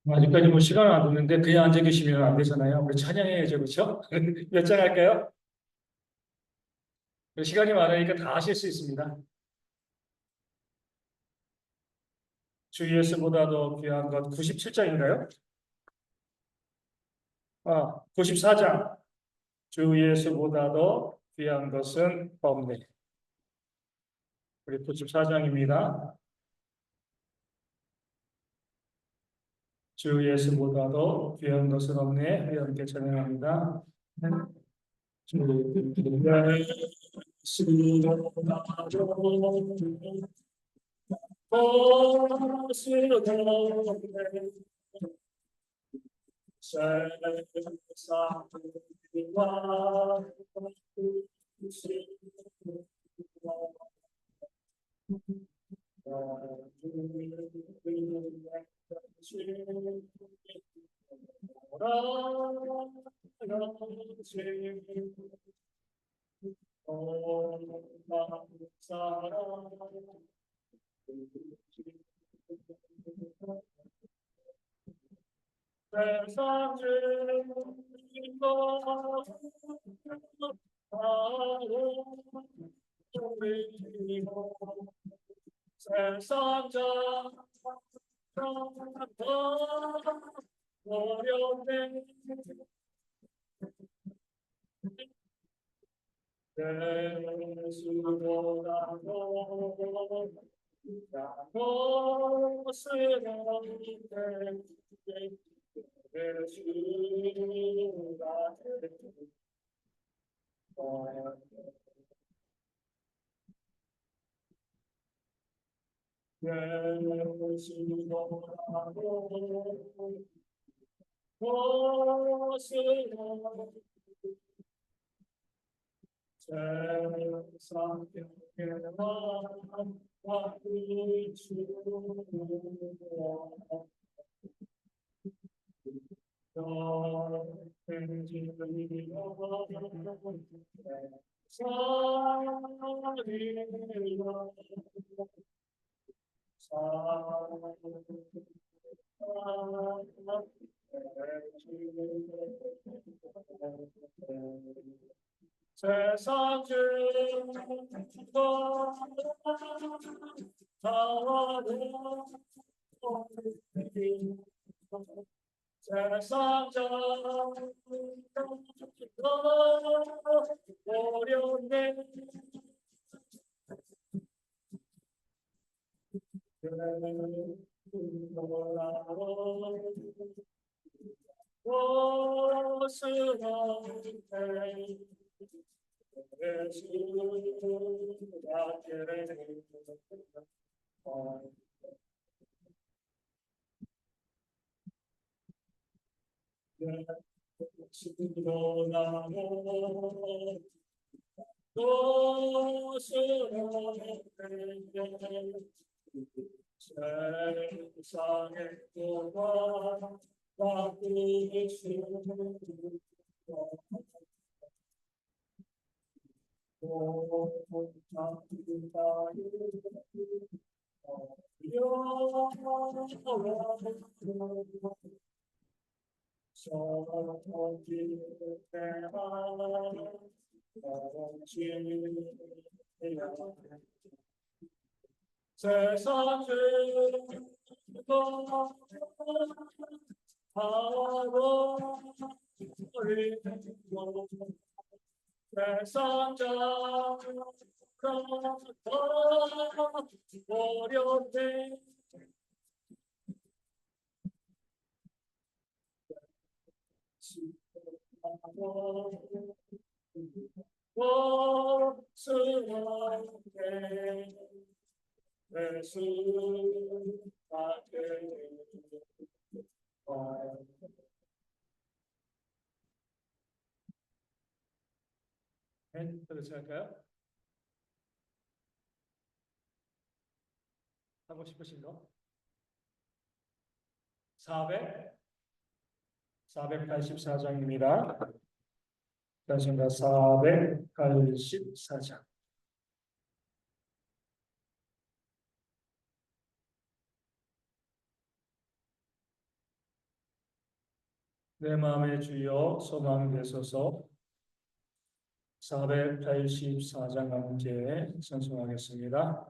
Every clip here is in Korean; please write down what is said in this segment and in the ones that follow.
아직까지 뭐 시간 안 됐는데 그냥 앉아 계시면 안 되잖아요. 우리 찬양해야죠, 그렇죠? 몇 장 할까요? 시간이 많으니까 다 하실 수 있습니다. 주 예수보다 더 귀한 것 97장인가요? 94장. 주 예수보다 더 귀한 것은 없네. 우리 94장입니다. 주 예수보다 더 귀한 것은 없네. 우리 함께 찬양합니다. 주 예수보다 더 것은 없네. 세상 주님과 바로 우리로 세상 자 어렵네 예수보다 더 것은 없네 예수가 예수보다 것은 없네 세상 평행한 와의 주와 세상 주가 다와도 세상 자 어려운데 세상에 또한 바꾸기 싫은 세상 주고 하고 버리고 세상 자가 어렵네 스럽게 예수가 그렇지 할까요? 하고 싶으신 거? 484장입니다. 그렇습니다. 484장. 네, 내 마음의 주여 소망이 되소서. 484장 함께 찬송하겠습니다.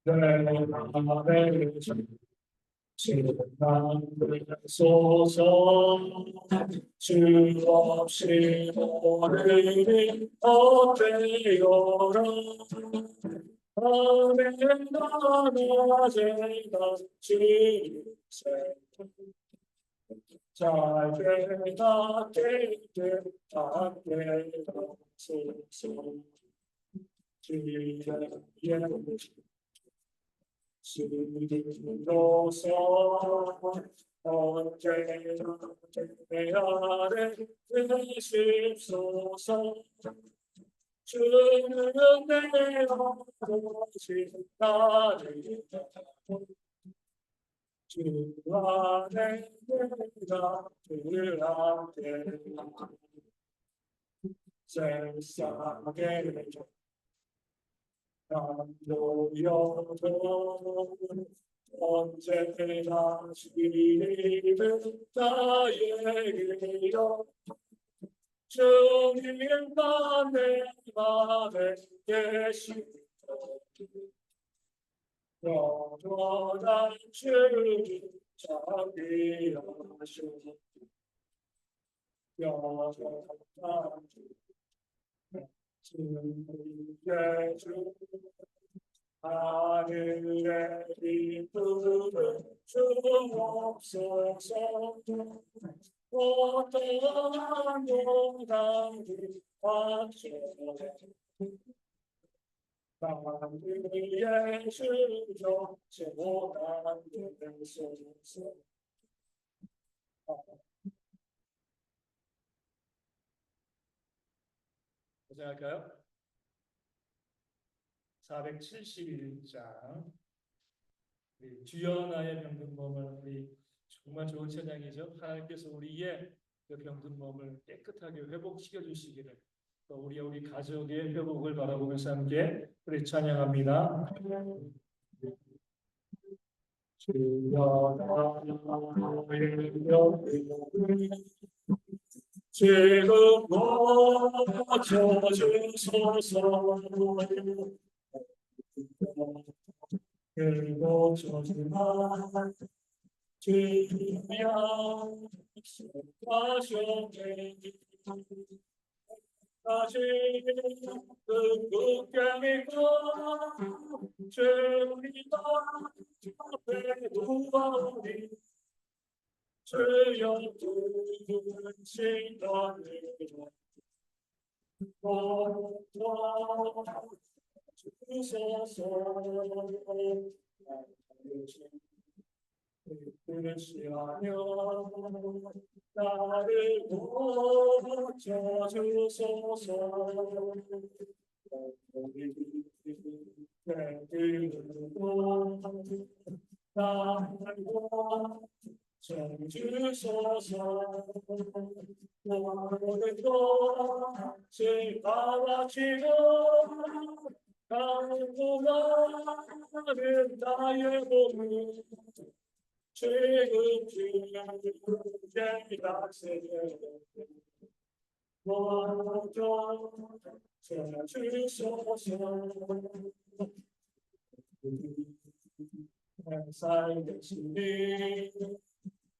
내 마음의 주여 소서. 주 없이 오늘이 어때요라. 아멘. 나나 제가 주님 잘 되다 깨끗 하게 하소서. 주의 주로서 언제나 내 아래 계십소서. 주는 내 아버지 나를 주 안에 내가 주를 함께 세상에 난 놓여도 언제나 주님은 나에게요. 주님만 내 맘에 계시고 영원한 주님 자비하시고 영원한 주의 주 하늘의 기쁨을 주옵소서. 어떠한 영광이 받쳐내 만유의 주여 최고한 되소서. 고생할까요? 471장 주여 나의 병든 몸을, 우리 정말 좋은 찬양이죠. 하나님께서 우리의 그 병든 몸을 깨끗하게 회복시켜 주시기를, 또 우리 가족의 회복을 바라보면서 함께 우리 찬양합니다. 주여 나의 병든 지금 고쳐주소서. 고쳐주마 주여 하셨네. 다시 굳게 믿고 주님과 앞에 도와오리. 주여 두신 너를 주소서. 그리시하며 나를 고쳐주소서. 주소서. 모든 것을 바라시고 강구하는 나의 몸을 지금 주의 낙세 모두 주소서. 살겠으니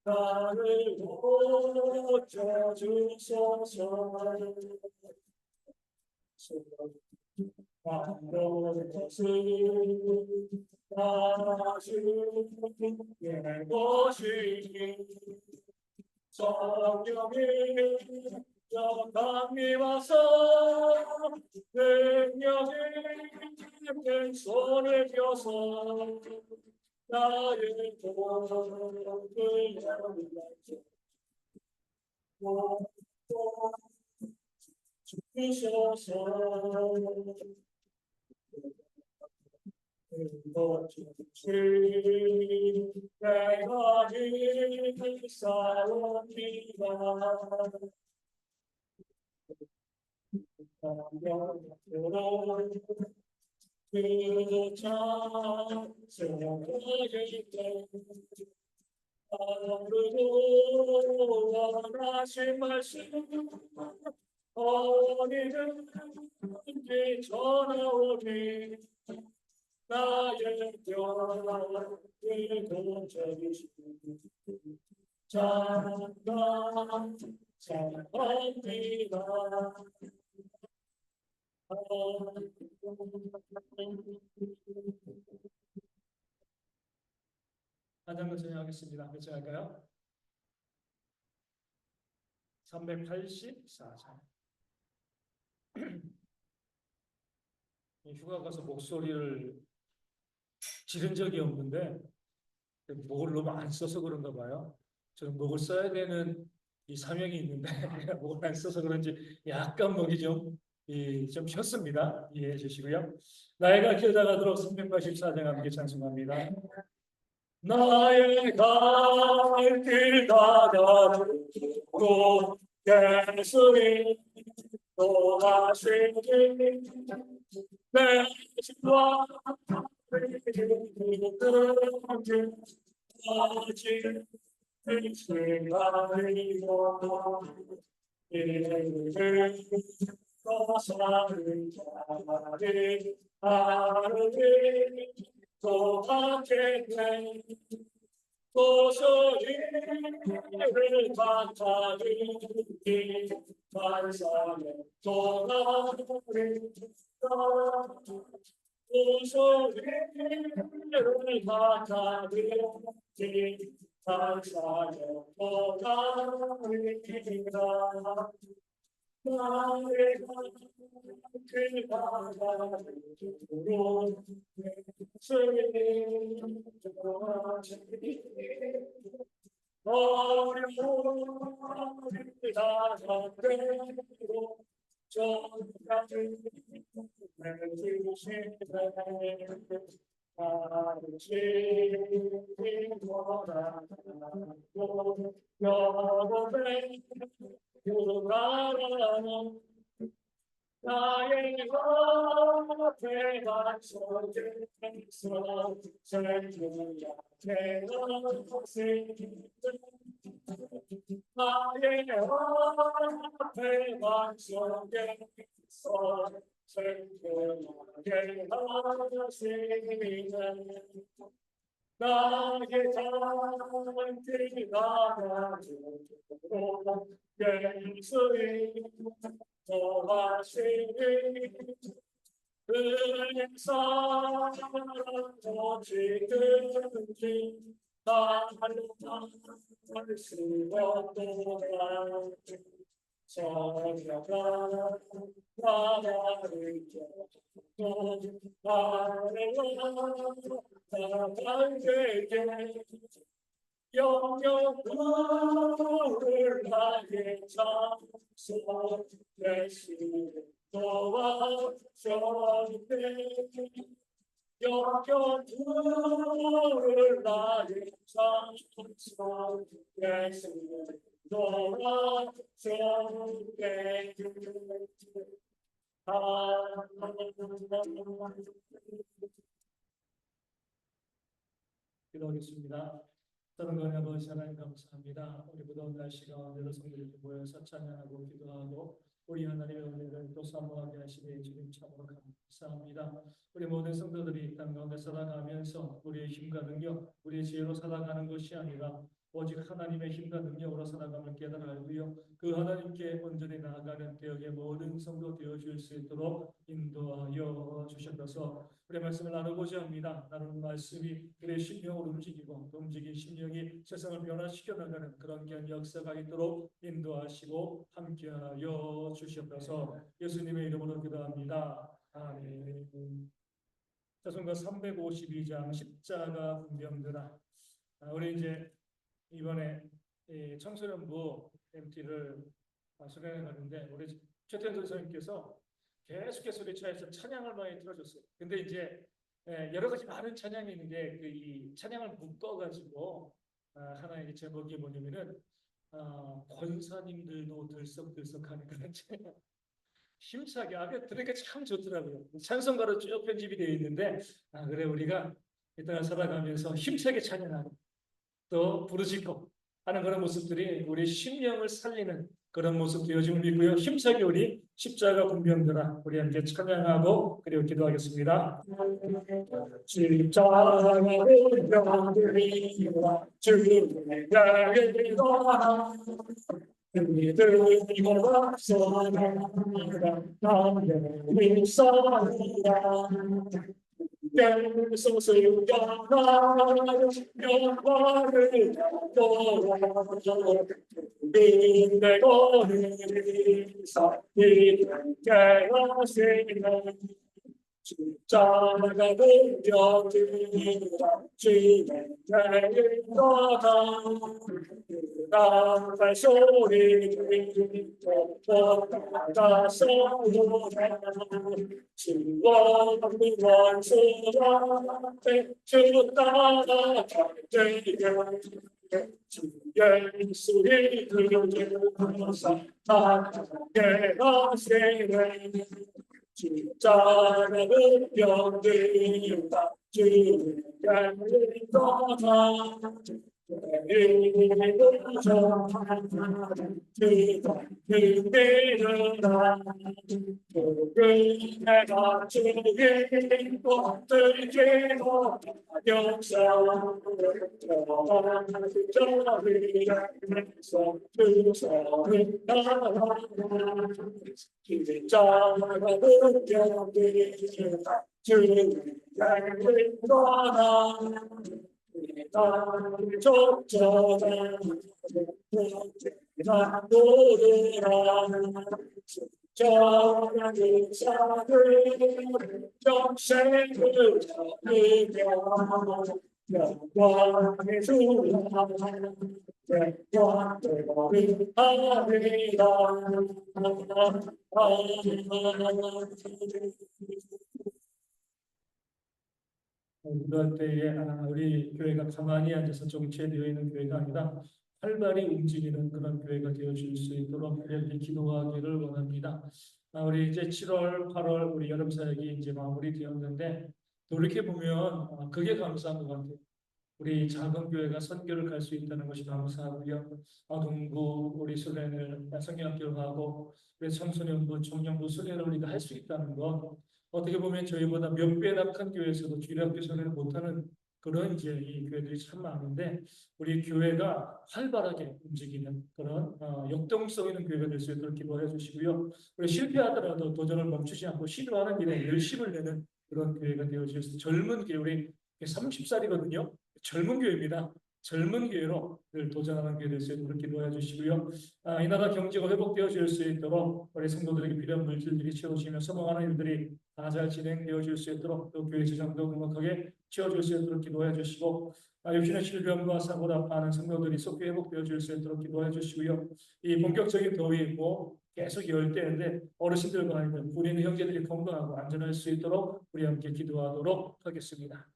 나를 고쳐주소서. 모든 것을 바라시는 것이니 성령이 영광이 와서 능력이 내 손을 펴서 나의 복을 주소서. 내가 이 싸웁니다. 그자 세상의 하루도 원하신 말씀 어디든지 전하오니 나의 뼈를 건져주시니 잠깐 사랑합니다. 한 장더 진행하겠습니다. 몇 장 할까요? 384장. 휴가 가서 목소리를 지른 적이 없는데 목을 너무 안 써서 그런가 봐요. 저는 목을 써야 되는 이 사명이 있는데 목을 안 써서 그런지 약간 목이 좀 쉬었습니다. 이해해 주시고요. 나이가 길다가도록 384장 함께 찬송합니다. 나의 갈 길 다가도록 예수님 또하시니 내 집과 아직 시간이고 사는 자리 하늘이 또 하겠네 또 소리를 맡아주기 반사에 또 나리다 또 소리를 맡아주기 반사에 또 나리다 나의 그 바다로 주님 어려움을 다잡고 저까지 내주시네 아르신 거라고 여러분의 유가라는 나의 앞에 맞춰주면서 생명야 내가 생긴 나의 앞에 맞춰주면서 생명야 내가 생긴 나의 잔길 나가주고 예수의 도하시니 은사로 지든지 나를 할 수 없도다 저녁가 나를 또 나를 나에게 영영 불을 나의 장소 대신 도와줬네 영영 불을 나의 장소 대신 도와줬네 기도하겠습니다. 다른 거에 아버지 하나님 감사합니다. 우리 무더운 날씨 가운데도 성도들이 모여서 찬양하고 기도하고 우리 하나님의 은혜를 또 사모하게 하시니 주님 참으로 감사합니다. 우리 모든 성도들이 이 땅 가운데 살아가면서 우리의 힘과 능력, 우리의 지혜로 살아가는 것이 아니라 오직 하나님의 힘과 능력으로 살아감을 깨달아 알고요. 그 하나님께 온전히 나아가는 개혁의 모든 성도 되어줄 수 있도록 인도하여 주셔서 우리 말씀을 나누고자 합니다. 나누는 말씀이 우리의 심령을 움직이고 또 움직인 심령이 세상을 변화시켜 나가는 그런 귀한 역사가 있도록 인도하시고 함께하여 주시옵소서. 예수님의 이름으로 기도합니다. 아멘. 자son가 352장 십자가 분병들아. 우리 이제 이번에 청소년부 MT를 수련해 가는데 우리 최태현 선생님께서 계속해서 우리 차에서 찬양을 많이 틀어줬어요. 근데 이제 여러 가지 많은 찬양이 있는데 그 이 찬양을 묶어가지고 하나의 제목이 뭐냐면은 권사님들도 들썩들썩하는 그런 찬양. 힘차게 들으니까 참 좋더라고요. 찬송가로 쭉 편집이 되어 있는데 그래 우리가 이 땅을 살아가면서 힘차게 찬양하고 또 부르짖고 하는 그런 모습들이 우리 심령을 살리는 그런 모습 되어짐을 믿고요. 힘차게 우리 십자가 군병들아 우리 함께 찬양하고 그리고 기도하겠습니다. 십자가 군병들이와 주님의 날개를 떠나 그들이고 앞서나가 나의 일상이라 소수가 영광을 돌아서 내 거리를 쌓기 깨어지는 십자가 군병들이라 주의 날개를 떠나 나팔 소리 들리고 나서 오라 지원이 원수라 주 따라가리라 예수를 들려서 나게 하시네 십자가 군병들이라 주의 날개를 떠나 이럴 때에 우리 교회가 가만히 앉아서 정체되어 있는 교회가 아니라 활발히 움직이는 그런 교회가 되어질 수 있도록 이렇게 기도하기를 원합니다. 우리 이제 7월, 8월 우리 여름 사역이 이제 마무리되었는데 돌이켜 보면 그게 감사한 것 같아요. 우리 작은 교회가 선교를 갈 수 있다는 것이 감사하고요. 동구 우리 수련을 성경학교를 가고 우리 청소년부, 청년부 수련을 우리가 할 수 있다는 것. 어떻게 보면 저희보다 몇 배나 큰 교회에서도 주일학교 수련을 못하는 그런 이제 이 교회들이 참 많은데 우리 교회가 활발하게 움직이는 그런 역동성 있는 교회가 될 수 있도록 기도해 주시고요. 우리 실패하더라도 도전을 멈추지 않고 시도하는 일에 열심을 내는 그런 교회가 되어질 수 있어요. 젊은 교회 우리 30살이거든요. 젊은 교회입니다. 젊은 교회로 늘 도전하는 교회 될 수 있도록 기도해 주시고요. 이 나라 경제가 회복되어질 수 있도록 우리 성도들에게 필요한 물질들이 채워지며 소망하는 일들이 다 잘 진행되어질 수 있도록 또 교회 재정도 넉넉하게 채워질 수 있도록 기도해 주시고 육신의 질병과 사고로 아파하는 성도들이 속히 회복되어질 수 있도록 기도해 주시고요. 이 본격적인 더위 계속 열대인데 어르신들과 아니면 우리 있는 형제들이 건강하고 안전할 수 있도록 우리 함께 기도하도록 하겠습니다.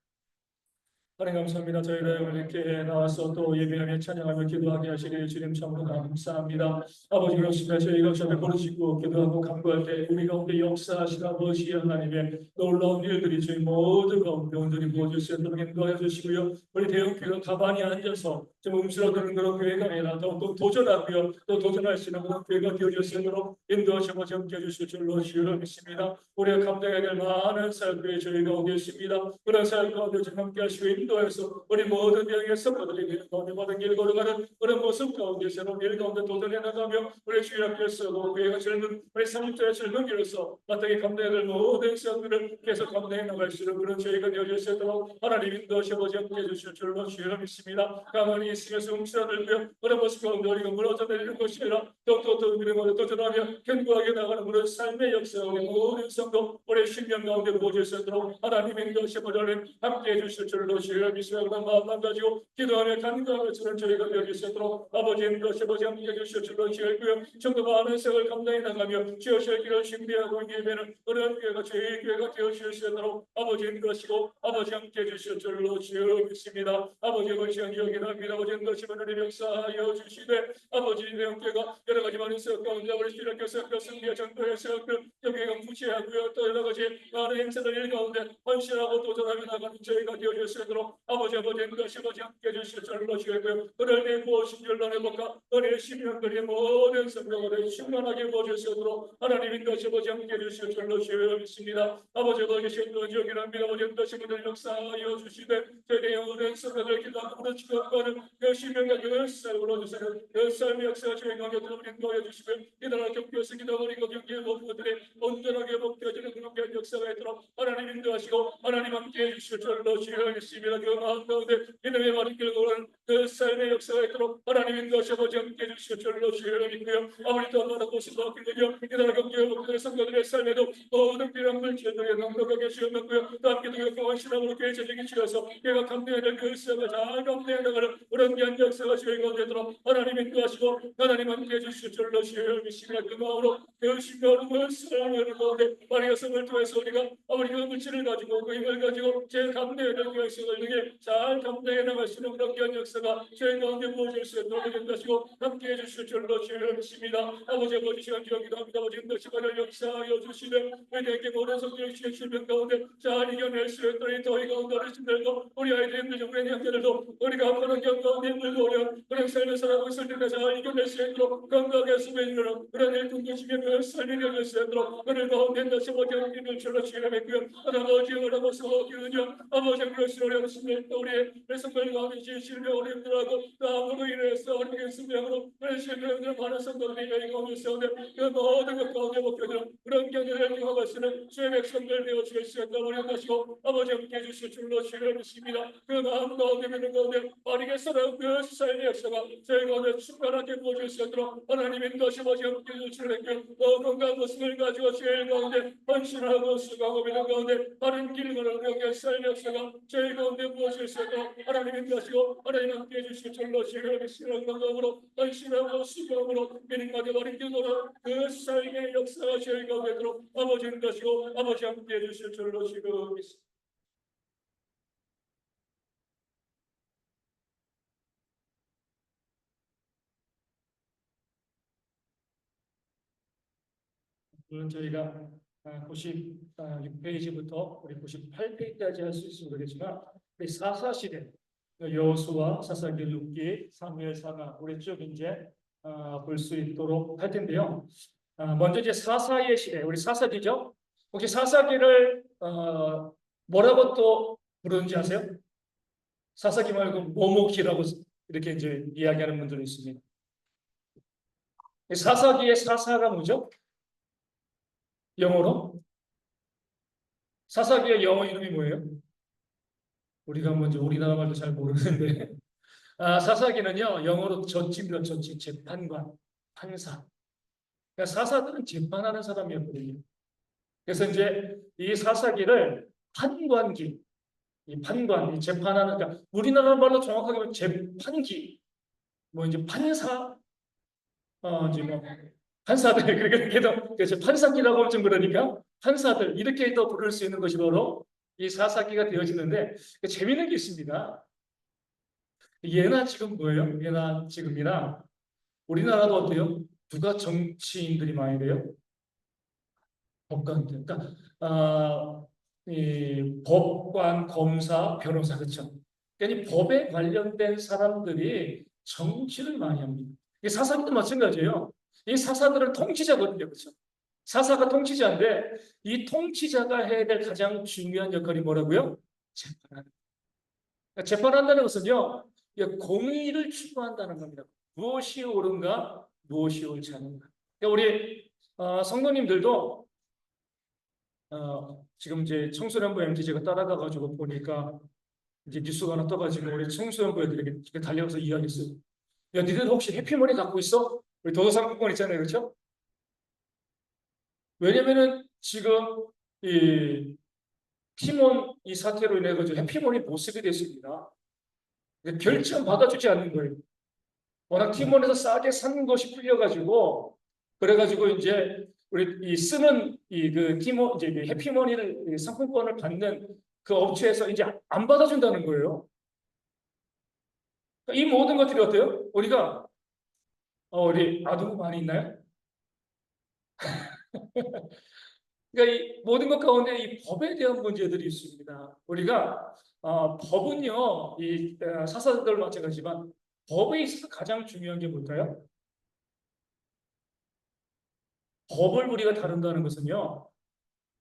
하나님 감사합니다. 저희를 이렇게 나와서 또 예배하며 찬양하며 기도하게 하시니 주님 참으로 감사합니다. 아버지 그렇습니다. 저희가 저를 부르시고 기도하고 간구할 때 우리 가운데 역사하신 아버지 하나님의 놀라운 일들이 저희 모두 가운데 온전히 보여줄 수 있도록 인도하여 주시고요. 우리 대형교회로 가만히 앉아서 좀 움츠러드는 그런 교회가 아니라 또 도전하고요. 또 도전할 수 있는 그런 교회가 되어질 수 있도록 인도하시고 함께해 주실 줄로 주를 믿습니다. 우리가 감당해야 될 많은 사역들이 저희 가운데 있습니다. 그런 사역 가운데 함께 하시고 인도해서 우리 모든 영의 성도들이 가운데 모든 길 걸어가는 그런 모습 가운데 새로운 일 가운데 도전해 나가며 우리 주의 앞에서 교회가 젊은 우리 30대의 젊은 길로서 마땅히 감당해야 될 모든 사역들을 계속 감당해 나갈 수 있는 그런 저희가 되어질 수 있도록 하나님 인도하시고 함께 해주실 줄로 주여 믿습니다. 가만히 있으면서 움츠러들며 그런 모습 가운데 우리가 무너져 내리는 것이 아니라 더욱더 우리가 도전하며 견고하게 나가는 그런 삶의 역사 우리 모든 성도 우리 신명 가운데 모질 수 있도록 하나님 인도하시고 저를 함께 해주실 줄로 주여 주여 미시라는 마음만 가지고 기도하며 간구하며 주는 저희가 되어 주시도록 아버지 인도하시 아버지 함께 해주시어 주로 지을고요. 좀더 많은 세월 감당해 나가며 주여실 길을 준비하고 예배는 어려운 교회가 저희 교회가 되어 주시도록 아버지 인도하시고 아버지 함께 해주시어 주로 주여 믿습니다. 아버지 시간 기억이랍니다. 아버지 인도하시면 우리 역사하여 주시되 아버지 내용교회가 여러 가지 많은 세월 가운데 우리 주일학교 세월교 승리와 전도의 세월교 여기가 무시하고요. 또 여러 가지 많은 행사들 일 가운데 헌신하고 도전하며 나가는 저희가 되어 주시도록 아버지 인도하시 아버지 함께 해주시어 주로 주시고요. 그럴 때 무엇인 줄 나눠볼까 은혜의 심령들이 모든 성령을 충만하게 보여주시도록 하나님 인도하시 아버지 함께 해주시어 주로 주여 믿습니다. 아버지 신도 지역이랍니다. 아버지 인도하시 분들 역사하여 주시되 저희의 영원한 성령을 기도하고 부르짖고는 그 심령과 그 쌀을 불러주세요. 그 삶의 역사가 저희 가운데 인도하여 주시고요. 이들아 경계에서 기도하고 경계의 모든 것들이 온전하게 복되어지는 그런 역사가 있도록 하나님 인도하시고 하나님 함께 해주시어 주로 주여 믿습니다. 그 마음 가운데 믿음의 바른 길을 걸은 그 삶의 역사가 있도록 하나님 인도하시 아버지 함께 해주시어 주로 주여 믿고요. 아버지 또 하나 곳에서 기도하며 이들아 경계의 모든 성도들의 삶에도 모든 필요한 물질들에 넉넉하게 주여놓고요. 또 함께 동역과 원신함으로 교회 재정이 주어서 교회가 감내해야 될 그 시험을 잘 감내해 나가는 그런 귀한 역사가 저희 가운데 되도록 하나님 인도하시고 하나님 함께 해주시오 주로 주여 믿습니다. 그 마음으로 열심히 하는 것을 가운데 마리아 성을 통해서 우리가 아버지 그 물질을 가지고 그 힘을 가지고 제 감내해야 될 그 역사를 이렇게 잘 감내해 나갈 수 있는 그런 귀한 역사가 저희 가운데 부어질 수 있도록 인도하시고 함께 해주시오 주로 주여 믿습니다. 아버지 시간 기도합니다. 아버지 인도하시고 역사하여 주시되 우리에게 모든 성도의 실명 가운데 잘 이겨낼 수 있도록 저희 가운데 어르신들도 우리 아이들도 우리 형제들도 우리가 그런 경 가운데 힘들고 어려운 그런 삶을 살아가고 있을 때가 잘 이겨낼 수 있도록 건강하게 수면으로 그런 일들 중심에 그 삶이 이겨낼 수 있도록 그를 가운데 다시 보자 기를 줄로 주님의고요. 아버지 오라고 서기는요 아버지 그것이 어려우신데 우리의 성도들 가운데 실명 어림들하고 아무로 인해서 우리의 수명으로 그런 실명들 많은 성도들이 여기 가운데 있었는데 그 모든 것 가운데 목표들은 그런 견해를 경험할 수 있는 주의 백성들 되어 주실 수 있도록 원하시고 아버지 함께 해주실 줄로 주여 믿습니다. 그 마음 가운데 믿는 가운데 빠르게 살아온 그 삶의 역사가 저희 가운데 충만하게 부어질 수 있도록 하나님 인도하시 아버지 함께 해주시는 그 건강한 모습을 가지고 저희 가운데 헌신하고 수고하고 믿는 가운데 바른 길을 걸어가는 그 삶의 역사가 저희 가운데 부어질 수 있도록 하나님 인도하시고 하나님 함께 해주실 줄로 주여 믿습니다. 건강으로 헌신하고 수고함으로 믿는 가운데 바른 길을 걸어 그 삶의 역사가 저희 가운데 있도록 아버지 인도하시고 아버지 함께 해주실 줄로 주여 믿습니다. 물론 저희가 96페이지부터 우리 98페이지까지 할 수 있으면 되겠지만 우리 사사시대 여호수아, 사사기, 룻기, 사무엘, 사나 우리 쭉 이제 볼 수 있도록 할 텐데요. 먼저 이제 사사의 시대, 우리 사사기죠. 혹시 사사기를 뭐라고 또 부르는지 아세요? 사사기 말고 모모기라고 이렇게 이제 이야기하는 분들이 있습니다. 사사기의 사사가 뭐죠? 영어로? 사사기의 영어 이름이 뭐예요? 우리가 먼저 우리나라 말도 잘 모르는데 사사기는요 영어로 저치입니다. 저치 재판관, 판사. 그러니까 사사들은 재판하는 사람이었거든요. 그래서 이제 이 사사기를 판관기, 이 판관, 이 재판하는 그러니까 우리나라 말로 정확하게 보면 재판기, 뭐 이제 판사, 이제 뭐 판사들 그렇게도 그래서 판사기라고 하면 좀 그러니까 판사들 이렇게 또 부를 수 있는 것이 바로 이 사사기가 되어지는데 재미있는 게 있습니다. 예나 지금 뭐예요? 예나 지금이나 우리나라도 어때요? 누가 정치인들이 많이 돼요? 법관들. 그러니까 이 법관, 검사, 변호사 그렇죠? 그러니까 이 법에 관련된 사람들이 정치를 많이 합니다. 이 사사기도 마찬가지예요. 이 사사들은 통치자거든요, 그렇죠? 사사가 통치자인데 이 통치자가 해야 될 가장 중요한 역할이 뭐라고요? 재판하는. 그러니까 재판한다는 것은요, 공의를 추구한다는 겁니다. 무엇이 옳은가, 무엇이 옳지 않은가. 그러니까 우리 성도님들도 지금 이제 청소년부 MT 제가 따라가가지고 보니까 이제 뉴스가 하나 떠가지고 우리 청소년부 애들에게 이렇게 달려가서 이야기했어요. 야, 니들 혹시 해피머니 갖고 있어? 우리 도서상품권 있잖아요, 그렇죠? 왜냐면은 지금 이 팀원 이 사태로 인해 가지고 해피몰이 못 쓰게 됐습니다. 결제는 받아주지 않는 거예요. 워낙 팀원에서 싸게 산 것이 풀려가지고 그래가지고 이제 우리 이 쓰는 이 그 팀원 이제 해피머니를 상품권을 받는 그 업체에서 이제 안 받아준다는 거예요. 이 모든 것들이 어때요? 우리가 우리 아동부 많이 있나요? 그러니까 이 모든 것 가운데 이 법에 대한 문제들이 있습니다. 우리가 법은요, 이 사사들 마찬가지지만 법에 있어서 가장 중요한 게 뭘까요? 법을 우리가 다룬다는 것은요,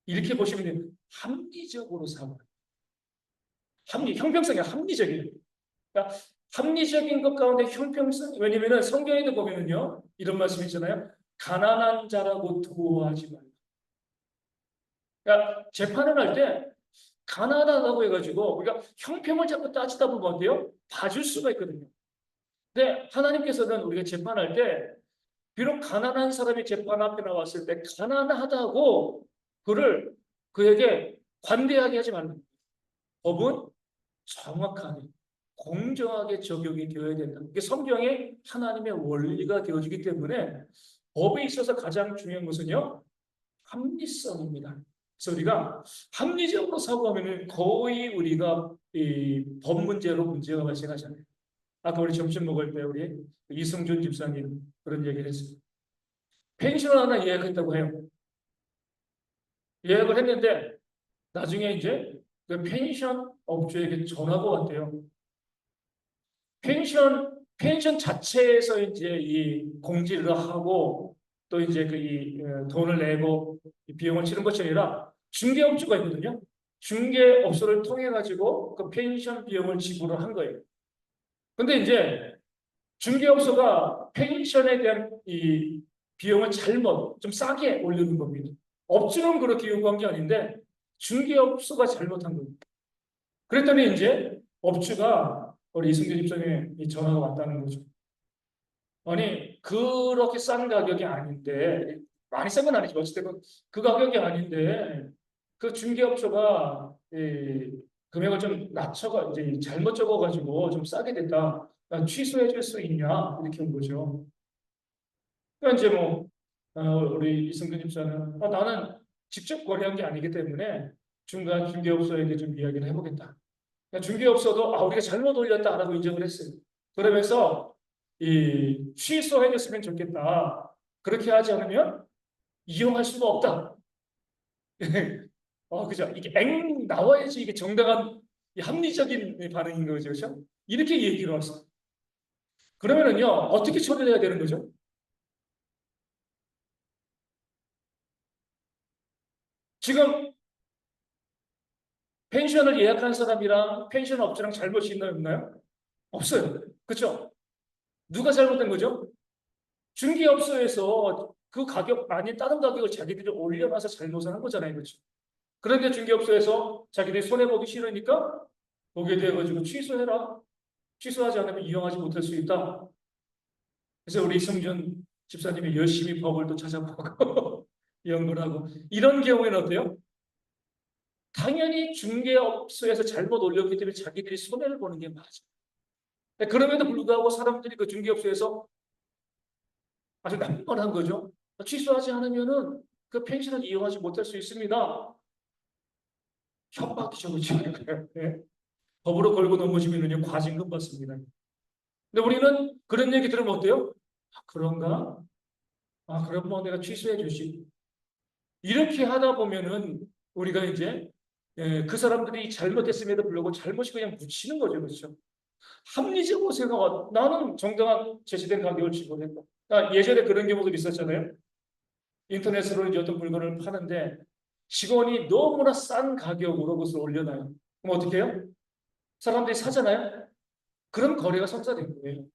이렇게 보시면 돼요. 합리적으로 사고, 형평성이 합리적이에요. 그러니까 합리적인 것 가운데 형평성, 왜냐면은 성경에도 보면은요, 이런 말씀이 있잖아요. 가난한 자라고 두려워하지 말라. 그러니까 재판을 할 때 가난하다고 해가지고 우리가 형평을 자꾸 따지다 보면 어때요? 봐줄 수가 있거든요. 근데 하나님께서는 우리가 재판할 때 비록 가난한 사람이 재판 앞에 나왔을 때 가난하다고 그에게 관대하게 하지 말라. 법은 정확하게 공정하게 적용이 되어야 된다. 이게 성경의 하나님의 원리가 되어지기 때문에 법에 있어서 가장 중요한 것은요, 합리성입니다. 그래서 우리가 합리적으로 사고하면 거의 우리가 이 법 문제로 문제가 발생하잖아요. 아까 우리 점심 먹을 때 우리 이승준 집사님 그런 얘기를 했어요. 펜션을 하나 예약했다고 해요. 예약을 했는데 나중에 이제 그 펜션 업주에게 전화가 왔대요. 펜션 자체에서 이제 이 공지를 하고 또 이제 이 돈을 내고 비용을 치는 것이 아니라 중개업주가 있거든요. 중개업소를 통해 가지고 그 펜션 비용을 지불을 한 거예요. 근데 이제 중개업소가 펜션에 대한 이 비용을 잘못 좀 싸게 올리는 겁니다. 업주는 그렇게 요구한 게 아닌데 중개업소가 잘못한 겁니다. 그랬더니 이제 업주가 우리 이승재 집사님의 전화가 왔다는 거죠. 아니 그렇게 싼 가격이 아닌데 많이 싼 건 아니지만 어쨌든 그 가격이 아닌데 그 중개업소가 금액을 좀 낮춰가 이제 잘못 적어가지고 좀 싸게 됐다. 취소해 줄 수 있냐 이렇게 온 거죠. 그러니까 이제 뭐 우리 이승근 집사는 나는 직접 거래한 게 아니기 때문에 중간 중개업소에게 좀 이야기를 해보겠다. 그러니까 중개업소도 우리가 잘못 올렸다라고 인정을 했어요. 그러면서 이 취소해줬으면 좋겠다. 그렇게 하지 않으면 이용할 수가 없다. 그죠? 이게 나와야지 이게 정당한 합리적인 반응인 거죠, 그렇죠? 이렇게 얘기를 왔어. 그러면은요 어떻게 처리를 해야 되는 거죠? 지금 펜션을 예약한 사람이랑 펜션 업주랑 잘못이 있나요, 없나요? 없어요. 그렇죠? 누가 잘못된 거죠? 중개업소에서 그 가격 아닌 다른 가격을 자기들이 올려놔서 잘못을 한 거잖아요, 그렇죠? 그런데 중개업소에서 자기들이 손해보기 싫으니까 거기에 대해 가지고 취소해라. 취소하지 않으면 이용하지 못할 수 있다. 그래서 우리 이승준 집사님이 열심히 법을 또 찾아보고 연구를 하고 이런 경우에는 어때요? 당연히 중개업소에서 잘못 올렸기 때문에 자기들이 손해를 보는 게 맞아요. 그럼에도 불구하고 사람들이 그 중개업소에서 아주 나쁜 말 한 거죠. 취소하지 않으면은 그 펜션을 이용하지 못할 수 있습니다. 협박이죠, 그렇죠? 네. 법으로 걸고 넘어지면은요 과징금 받습니다. 근데 우리는 그런 얘기 들으면 어때요? 그런가? 그럼 뭐 내가 취소해 주시. 이렇게 하다 보면은 우리가 이제 그 사람들이 잘못했음에도 불구하고 잘못이 그냥 묻히는 거죠, 그렇죠? 합리적으로 생각하 나는 정당한 제시된 가격을 지불했다. 예전에 그런 경우도 있었잖아요. 인터넷으로 이제 어떤 물건을 파는데 직원이 너무나 싼 가격으로 그것을 올려놔요. 그럼 어떻게 해요? 사람들이 사잖아요. 그런 거래가 성사된 거예요.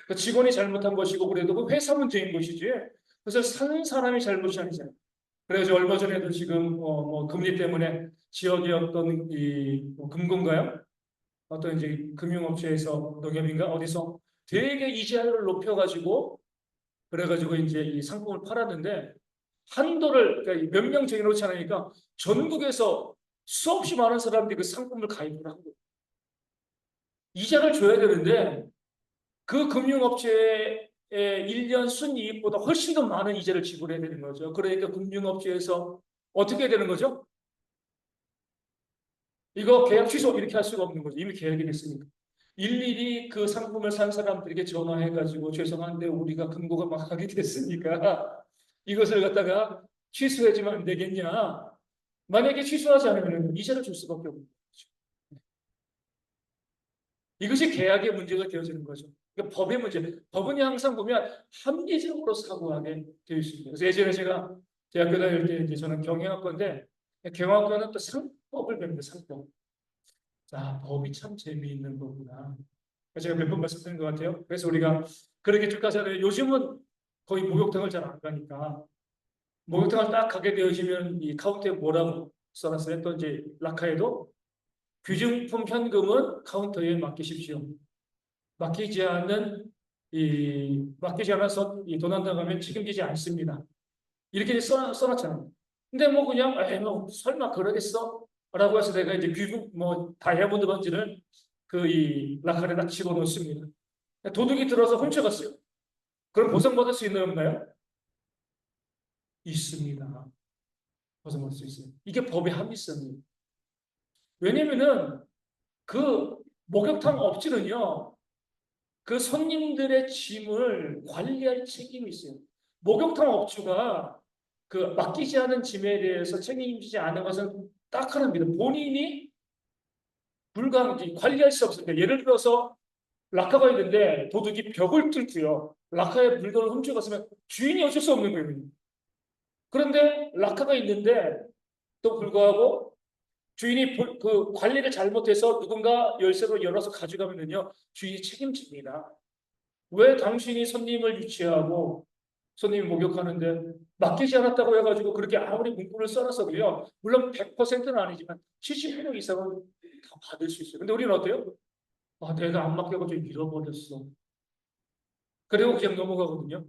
그 직원이 잘못한 것이고 그래도 그 회사 문제인 것이지. 그래서 산 사람이 잘못이 아니잖아요. 그래서 얼마 전에도 지금 뭐 금리 때문에 지역의 어떤 이뭐 금고인가요? 어떤 이제 금융업체에서 농협인가 어디서 되게 이자율을 높여가지고 그래가지고 이제 이 상품을 팔았는데 한도를 그러니까 몇 명 정해놓지 않으니까 전국에서 수없이 많은 사람들이 그 상품을 가입을 한 거예요. 이자를 줘야 되는데 그 금융업체의 1년 순이익보다 훨씬 더 많은 이자를 지불해야 되는 거죠. 그러니까 금융업체에서 어떻게 되는 거죠? 이거 계약 취소 이렇게 할 수가 없는 거죠. 이미 계약이 됐으니까. 일일이 그 상품을 산 사람들에게 전화해가지고 죄송한데 우리가 금고가 망하게 됐으니까 이것을 갖다가 취소해주면 안 되겠냐. 만약에 취소하지 않으면 이자를 줄 수밖에 없는 거죠. 이것이 계약의 문제가 되어지는 거죠. 그러니까 법의 문제. 법은 항상 보면 합리적으로 사고하게 되어 있습니다. 그래서 예전에 제가 대학교 다닐 때 이제 저는 경영학과인데 경영학과는 또 상법을 배웁니다. 상법. 자, 법이 참 재미있는 거구나. 제가 몇 번 말씀드린 것 같아요. 그래서 우리가 그렇게 쭉 가잖아요. 요즘은 거의 목욕탕을 잘 안 가니까 목욕탕을 딱 가게 되어지면 이 카운터에 뭐라고 써놨어요? 또 이제 라카에도 귀중품 현금은 카운터에 맡기십시오. 맡기지 않아서 이 도난 당하면 책임지지 않습니다. 이렇게 써놨잖아요. 근데 뭐 그냥 에이 뭐 설마 그러겠어? 라고 해서 내가 이제 귀중 뭐 다이아몬드 반지를 그 이 라카에 딱 집어넣습니다. 도둑이 들어서 훔쳐갔어요. 그럼 보상받을 수 있나요? 없나요? 있습니다. 보상받을 수 있어요. 이게 법의 합리성이에요. 왜냐면은 그 목욕탕 업체는요, 그 손님들의 짐을 관리할 책임이 있어요. 목욕탕 업주가 그 맡기지 않은 짐에 대해서 책임지지 않은 것은 딱 하나입니다. 본인이 관리할 수 없습니다. 예를 들어서 락카가 있는데 도둑이 벽을 뚫고요. 락카의 물건을 훔쳐갔으면 주인이 어쩔 수 없는 거예요. 그런데 락카가 있는데 또 불구하고 주인이 그 관리를 잘못해서 누군가 열쇠로 열어서 가져가면요 주인이 책임집니다. 왜 당신이 손님을 유치하고 손님이 목욕하는데 맡기지 않았다고 해가지고 그렇게 아무리 문구를 써놨어도요. 물론 100%는 아니지만 70% 이상은 다 받을 수 있어요. 근데 우리는 어때요? 아, 내가 안 맡겨가지고 잃어버렸어. 그리고 그냥 넘어가거든요.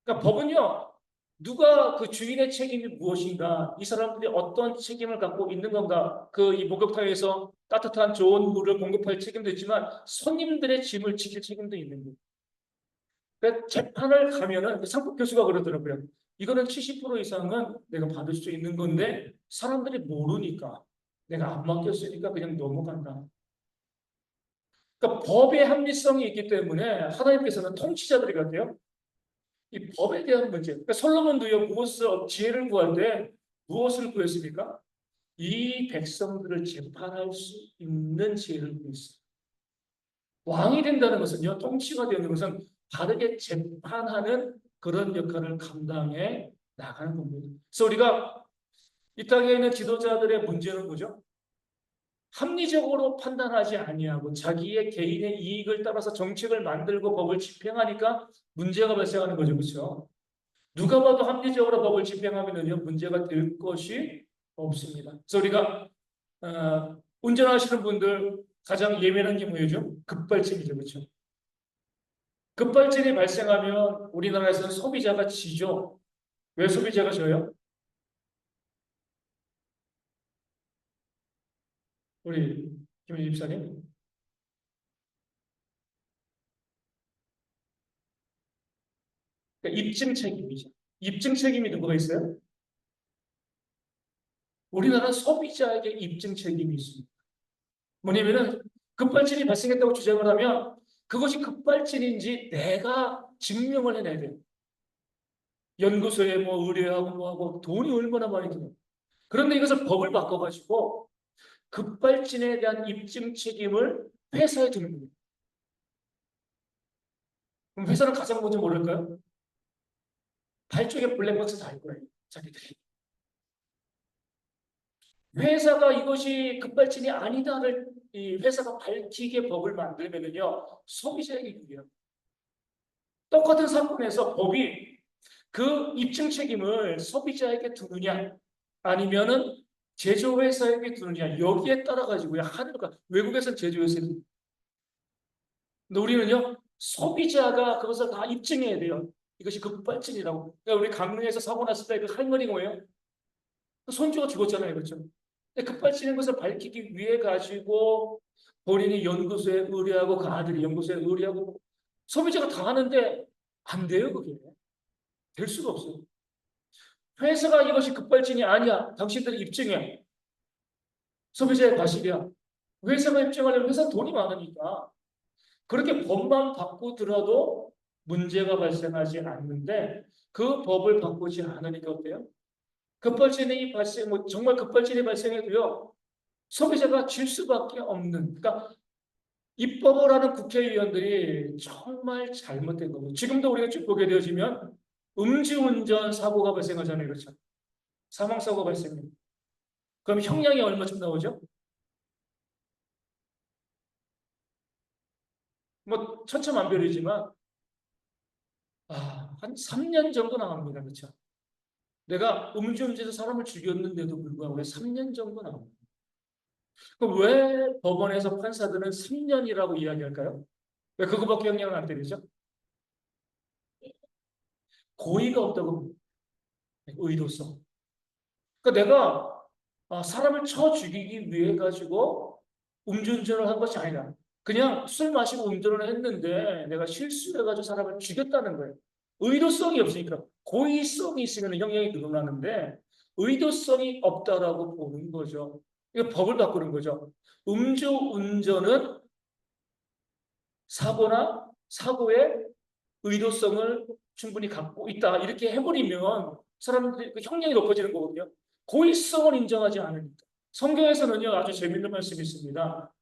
그러니까 법은요. 누가 그 주인의 책임이 무엇인가, 이 사람들이 어떤 책임을 갖고 있는 건가, 그 이 목욕탕에서 따뜻한 좋은 물을 공급할 책임도 있지만 손님들의 짐을 지킬 책임도 있는 거예요. 그러니까 재판을 가면은 그 상법 교수가 그러더라고요. 이거는 70% 이상은 내가 받을 수 있는 건데 사람들이 모르니까 내가 안 맡겼으니까 그냥 넘어간다. 그러니까 법의 합리성이 있기 때문에 하나님께서는 통치자들이 같아요. 이 법에 대한 문제. 그러니까 솔로몬도요 무엇을 지혜를 구할 때 무엇을 구했습니까? 이 백성들을 재판할 수 있는 지혜를 구했어요. 왕이 된다는 것은요, 통치가 되는 것은 바르게 재판하는 그런 역할을 감당해 나가는 겁니다. 그래서 우리가 이 땅에 있는 지도자들의 문제는 뭐죠? 합리적으로 판단하지 아니하고 자기의 개인의 이익을 따라서 정책을 만들고 법을 집행하니까 문제가 발생하는 거죠. 그렇죠? 누가 봐도 합리적으로 법을 집행하면요 문제가 될 것이 없습니다. 그래서 우리가 운전하시는 분들 가장 예민한 게 뭐죠? 급발진이죠. 그렇죠? 급발진이 발생하면 우리나라에서는 소비자가 지죠. 왜 소비자가 져요? 우리 김 집사님. 그러니까 입증 책임이죠. 입증 책임이 누구가 있어요? 우리나라 소비자에게 입증 책임이 있습니다. 뭐냐면은 급발진이 발생했다고 주장을 하면 그것이 급발진인지 내가 증명을 해내야 돼요. 연구소에 뭐 의뢰하고 뭐하고 돈이 얼마나 많이 들어요. 그런데 이것을 법을 바꿔가지고 급발진에 대한 입증 책임을 회사에 두는 겁니다. 그럼 회사는 가장 먼저 모를까요? 발쪽에 블랙박스 다 알고 요 자기들이. 회사가 이것이 급발진이 아니다를 이 회사가 밝히게 법을 만들면은요 소비자에게 유리해요. 똑같은 사건에서 법이 그 입증 책임을 소비자에게 두느냐 아니면은 제조회사에게 두느냐 여기에 따라 가지고요 하늘과 외국에서는 제조회사에 근데 우리는요 소비자가 그것을 다 입증해야 돼요. 이것이 급발진이라고. 그러니까 우리 강릉에서 사고 났을 때 그 할머니 뭐예요? 손주가 죽었잖아요, 그렇죠? 급발진인 것을 밝히기 위해 가지고 본인이 연구소에 의뢰하고 그 아들이 연구소에 의뢰하고 소비자가 다 하는데 안 돼요, 그게. 될 수가 없어요. 회사가 이것이 급발진이 아니야. 당신들이 입증해. 소비자의 과실이야. 회사가 입증하려면 회사 돈이 많으니까. 그렇게 법만 바꾸더라도 문제가 발생하지 않는데 그 법을 바꾸지 않으니까 어때요? 급발진이 발생, 뭐 정말 급발진이 발생해도요, 소비자가 질 수밖에 없는. 그러니까 입법을 하는 국회의원들이 정말 잘못된 거고, 지금도 우리가 쭉 보게 되어지면 음주운전 사고가 발생하잖아요. 그렇죠? 사망사고 발생해요. 그럼 형량이 얼마쯤 나오죠? 뭐 천차만별이지만 한 3년 정도 나옵니다. 그렇죠? 내가 음주운전에서 사람을 죽였는데도 불구하고 왜 3년 정도 나옵니다. 그럼 왜 법원에서 판사들은 3년이라고 이야기할까요? 왜 그거밖에 형량을 안 때리죠? 고의가 없다고 의도성. 그러니까 내가 사람을 쳐 죽이기 위해 가지고 음주운전을 한 것이 아니라 그냥 술 마시고 운전을 했는데 내가 실수해가지고 사람을 죽였다는 거예요. 의도성이 없으니까 고의성이 있으면 형량이 늘어나는데 의도성이 없다라고 보는 거죠. 이거 법을 바꾸는 거죠. 음주운전은 사고나 사고의 의도성을 충분히 갖고 있다. 이렇게 해버리면 사람들이 그 형량이 높아지는 거거든요. 고의성을 인정하지 않으니까. 성경에서는요, 아주 재밌는 말씀이 있습니다.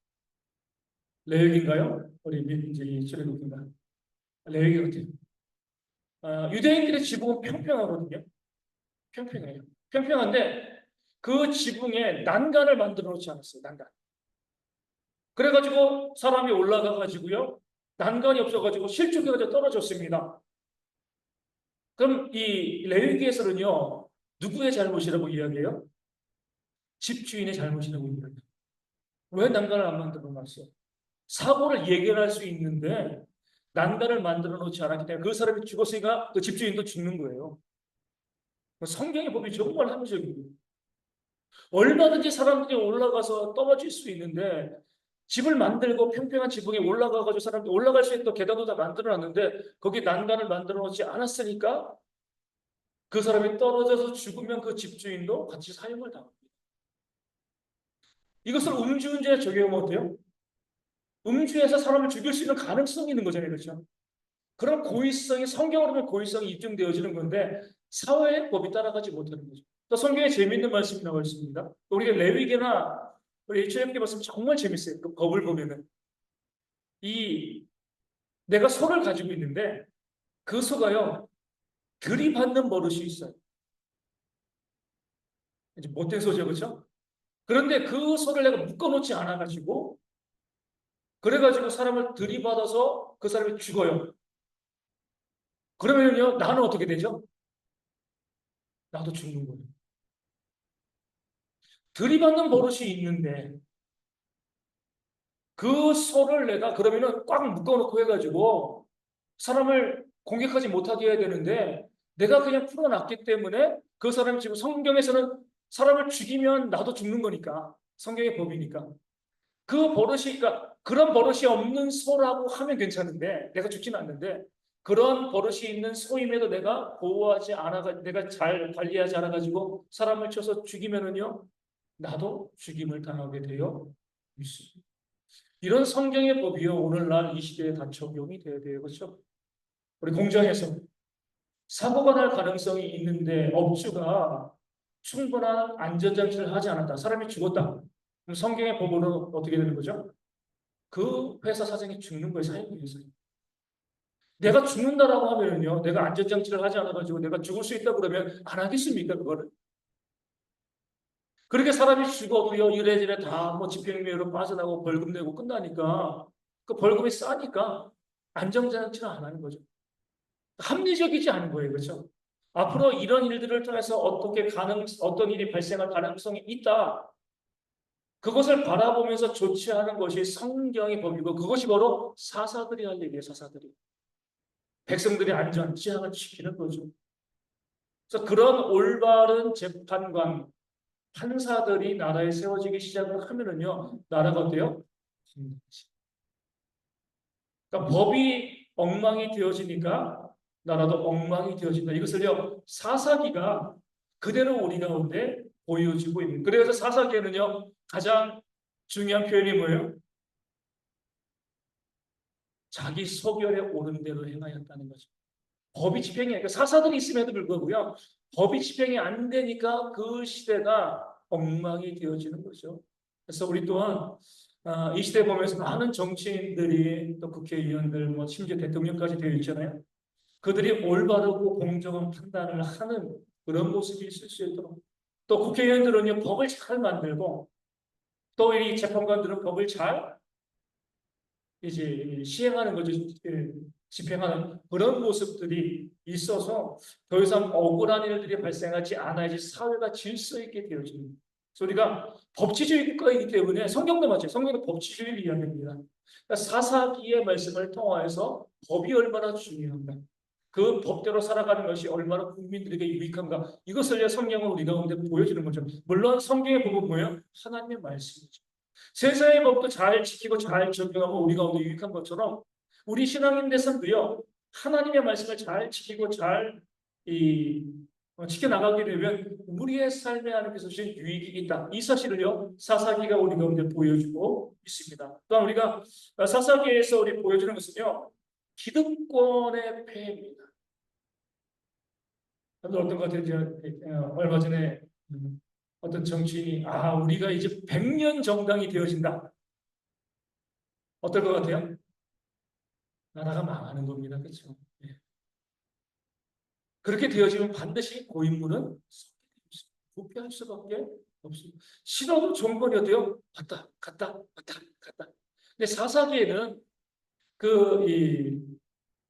레위기인가요? 우리 민지 출애굽인가? 레위기 같아요. 유대인들의 지붕은 평평하거든요. 평평해요. 평평한데 그 지붕에 난간을 만들어 놓지 않았어요. 난간. 그래가지고 사람이 올라가가지고요. 난간이 없어가지고 실족해가지고 떨어졌습니다. 그럼 이 레위기에서는요. 누구의 잘못이라고 이야기해요? 집주인의 잘못이라고 이야기해요. 왜 난간을 안 만들어 놨어요? 사고를 예견할 수 있는데 난간을 만들어 놓지 않았기 때문에 그 사람이 죽었으니까 그 집주인도 죽는 거예요. 성경의 법이 정말 합리적이에요. 얼마든지 사람들이 올라가서 떨어질 수 있는데 집을 만들고 평평한 지붕에 올라가가지고 사람들이 올라갈 수 있는 계단도 다 만들어 놨는데 거기 난간을 만들어 놓지 않았으니까 그 사람이 떨어져서 죽으면 그 집주인도 같이 사형을 당합니다. 이것을 음주운전에 적용하면 어때요? 음주해서 사람을 죽일 수 있는 가능성이 있는 거잖아요. 그렇죠? 그런 고의성이 성경으로 보면 고의성이 입증되어지는 건데 사회의 법이 따라가지 못하는 거죠. 또 성경에 재미있는 말씀이 나와 있습니다. 우리가 레위기나 우리 출애굽기 말씀 정말 재밌어요. 그 법을 보면은 이 내가 소를 가지고 있는데 그 소가요 들이받는 버릇이 있어요. 이제 못된 소죠, 그렇죠? 그런데 그 소를 내가 묶어놓지 않아가지고 그래가지고 사람을 들이받아서 그 사람이 죽어요. 그러면요 나는 어떻게 되죠? 나도 죽는 거예요. 들이받는 버릇이 있는데 그 소를 내가 그러면은 꽉 묶어놓고 해가지고 사람을 공격하지 못하게 해야 되는데 내가 그냥 풀어놨기 때문에 그 사람이 지금 성경에서는 사람을 죽이면 나도 죽는 거니까 성경의 법이니까 그 버릇이 그러니까 그런 버릇이 없는 소라고 하면 괜찮은데 내가 죽지는 않는데 그런 버릇이 있는 소임에도 내가 보호하지 않아 내가 잘 관리하지 않아가지고 사람을 쳐서 죽이면은요 나도 죽임을 당하게 되어 있습니다. 이런 성경의 법이요 오늘날 이 시대에 다 적용이 돼야 돼요. 그렇죠? 우리 공장에서 사고가 날 가능성이 있는데 업주가 충분한 안전장치를 하지 않았다. 사람이 죽었다. 그럼 성경의 법으로 어떻게 되는 거죠? 그 회사 사장이 죽는 거예요. 사형이 돼서. 내가 죽는다라고 하면요. 내가 안전장치를 하지 않아가지고 내가 죽을 수 있다 그러면 안 하겠습니까? 그거를. 그렇게 사람이 죽어도요. 이래저래 다 뭐 집행유예로 빠져나고 벌금 내고 끝나니까 그 벌금이 싸니까 안전장치를 안 하는 거죠. 합리적이지 않은 거예요. 그렇죠? 앞으로 이런 일들을 통해서 어떤 일이 발생할 가능성이 있다. 그것을 바라보면서 조치하는 것이 성경의 법이고 그것이 바로 사사들이 할 얘기예요. 사사들이. 백성들의 안전,治安을 지키는 거죠. 그래서 그런 올바른 재판관, 판사들이 나라에 세워지기 시작을 하면은요, 나라가 어때요? 그러니까 법이 엉망이 되어지니까 나라도 엉망이 되어진다. 이것을요, 사사기가 그대로 우리 가운데 보여주고 있는. 그래서 사사기에는요, 가장 중요한 표현이 뭐예요? 자기 소결에 오른 대로 행하였다는 거죠. 법이 집행이, 그러니까 사사들이 있음에도 불구하고요, 법이 집행이 안 되니까 그 시대가 엉망이 되어지는 거죠. 그래서 우리 또한 이 시대 보면서 많은 정치인들이 또 국회의원들, 뭐 심지어 대통령까지 되어 있잖아요. 그들이 올바르고 공정한 판단을 하는 그런 모습이 있을 수 있도록, 또 국회의원들은요 법을 잘 만들고, 또 이 재판관들은 법을 잘 이제 시행하는 거죠. 집행하는 그런 모습들이 있어서 더 이상 억울한 일들이 발생하지 않아야지 사회가 질서 있게 되어집니다. 그래서 우리가 법치주의 국가이기 때문에 성경도 마찬가지, 성경은 법치주의를 이야기합니다. 그러니까 사사기의 말씀을 통하여서 법이 얼마나 중요한가, 그 법대로 살아가는 것이 얼마나 국민들에게 유익한가, 이것을 성경은 우리 가운데 보여주는 거죠. 물론 성경의 법은 뭐예요? 하나님의 말씀이죠. 세상의 법도 잘 지키고 잘 적용하고 우리 가운데 유익한 것처럼 우리 신앙인들에서도요, 하나님의 말씀을 잘 지키고 잘 지켜나가게 되면 우리의 삶에 하나님께서 주신 유익이 있다. 이 사실을요, 사사기가 우리 가운데 보여주고 있습니다. 또한 우리가 사사기에서 우리 보여주는 것은요, 기득권의 폐해입니다. 어떤 것 같아요? 얼마 전에 어떤 정치인이 우리가 이제 100년 정당이 되어진다. 어떨 것 같아요? 나라가 망하는 겁니다. 그렇죠? 예. 그렇게 되어지면 반드시 고인물은 부패할 수밖에 없습니다. 신호도 정권이 어때요? 왔다 갔다 왔다 갔다. 근데 사사기에는 이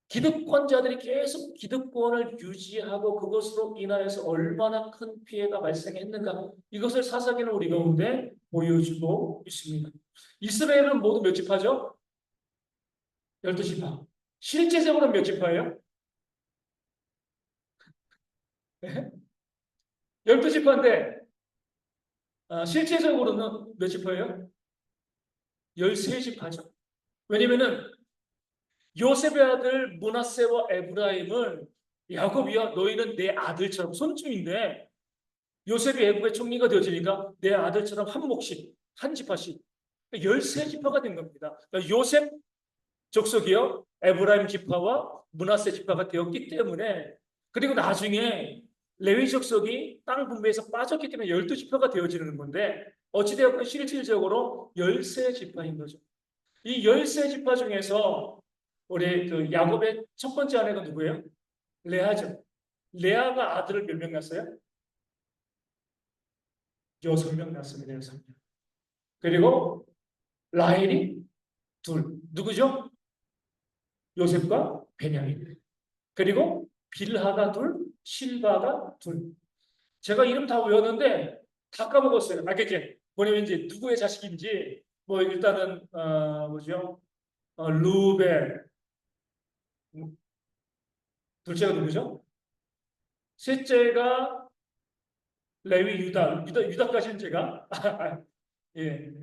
기득권자들이 계속 기득권을 유지하고 그것으로 인하여서 얼마나 큰 피해가 발생했는가, 이것을 사사기는 우리 가운데 보여주고 있습니다. 이스라엘은 모두 몇 지파죠? 12지파. 실제적으로 몇 지파예요? 네? 12지파인데 실제적으로는 몇 지파예요? 13지파죠. 왜냐면은 요셉의 아들 므낫세와 에브라임을 야곱이야 너희는 내 아들처럼, 손주인데 요셉이 애굽의 총리가 되어지니까 내 아들처럼 한 몫씩, 한 지파씩, 13지파가 된 겁니다. 그러니까 요셉 족속이요, 에브라임 지파와 므낫세 지파가 되었기 때문에, 그리고 나중에 레위 족속이 땅 분배에서 빠졌기 때문에 12지파가 되어지는 건데, 어찌되었건 실질적으로 13지파인 거죠. 이 13지파 중에서 우리 그 야곱의 첫 번째 아내가 누구예요? 레아죠. 레아가 아들을 몇 명 낳았어요? 6명 낳았습니다. 6명. 그리고 라헬이 둘. 누구죠? 요셉과 베냐민. 그리고 빌하가 둘, 실바가 둘. 제가 이름 다 외웠는데 다 까먹었어요. 알겠지? 뭐냐면 이제 누구의 자식인지, 뭐 일단은 뭐죠? 루벨. 둘째가 누구죠? 셋째가 레위, 유다까지는 제가 예.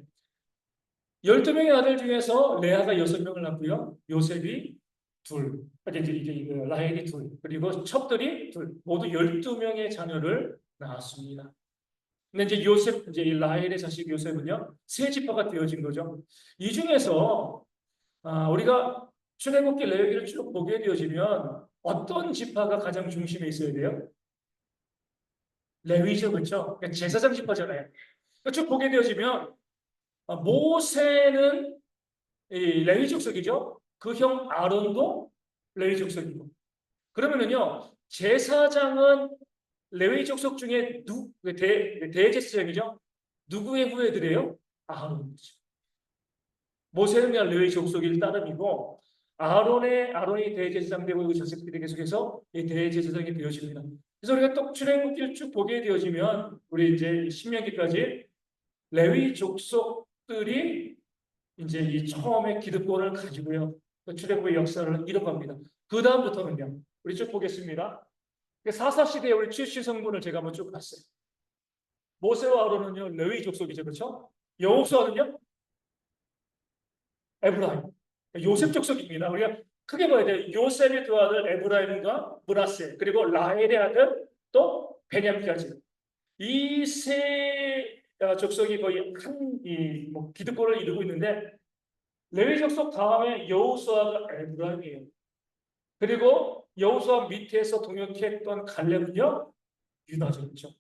12명의 아들 중에서 레아가 6명을 낳고요. 요셉이 둘, 이제 라헬이 둘, 그리고 첩들이 둘, 모두 12명의 자녀를 낳았습니다. 근데 이제 이제 이 라헬의 자식 요셉은요, 세 지파가 되어진 거죠. 이 중에서 우리가 출애굽기 레위기를 쭉 보게 되어지면 어떤 지파가 가장 중심에 있어야 돼요? 레위죠, 그렇죠? 그러니까 제사장 지파잖아요. 그러니까 쭉 보게 되어지면 모세는 이 레위 족속이죠. 그 형 아론도 레위 족속이고. 그러면은요, 제사장은 레위 족속 중에 대제사장이죠. 누구의 후예들이에요? 아론이죠. 모세는 그냥 레위 족속일 따름이고, 아론이 대제사장 되고 그 자식들이 계속해서 이 대제사장이 되어집니다. 그래서 우리가 또 출애굽기를 쭉 보게 되어지면 우리 이제 신명기까지 레위 족속들이 이제 이 처음에 기득권을 가지고요, 그 출애굽의 역사를 이뤄갑니다. 그 다음부터는요, 우리 쭉 보겠습니다. 사사 시대에 우리 출신 성분을 제가 한번 쭉 봤어요. 모세와 아론은요 레위 족속이죠, 그렇죠? 여호수아는요 에브라임, 요셉 족속입니다. 우리가 크게 봐야 돼요. 요셉의 두 아들 에브라임과 므낫세, 그리고 라헬의 아들 또 베냐민까지. 이 세 족속이 거의 한뭐 기득권을 이루고 있는데 레위 족속 다음에 여호수아가 에브라임이에요. 그리고 여호수아 밑에서 동역했던 갈렙은요 유다족이죠.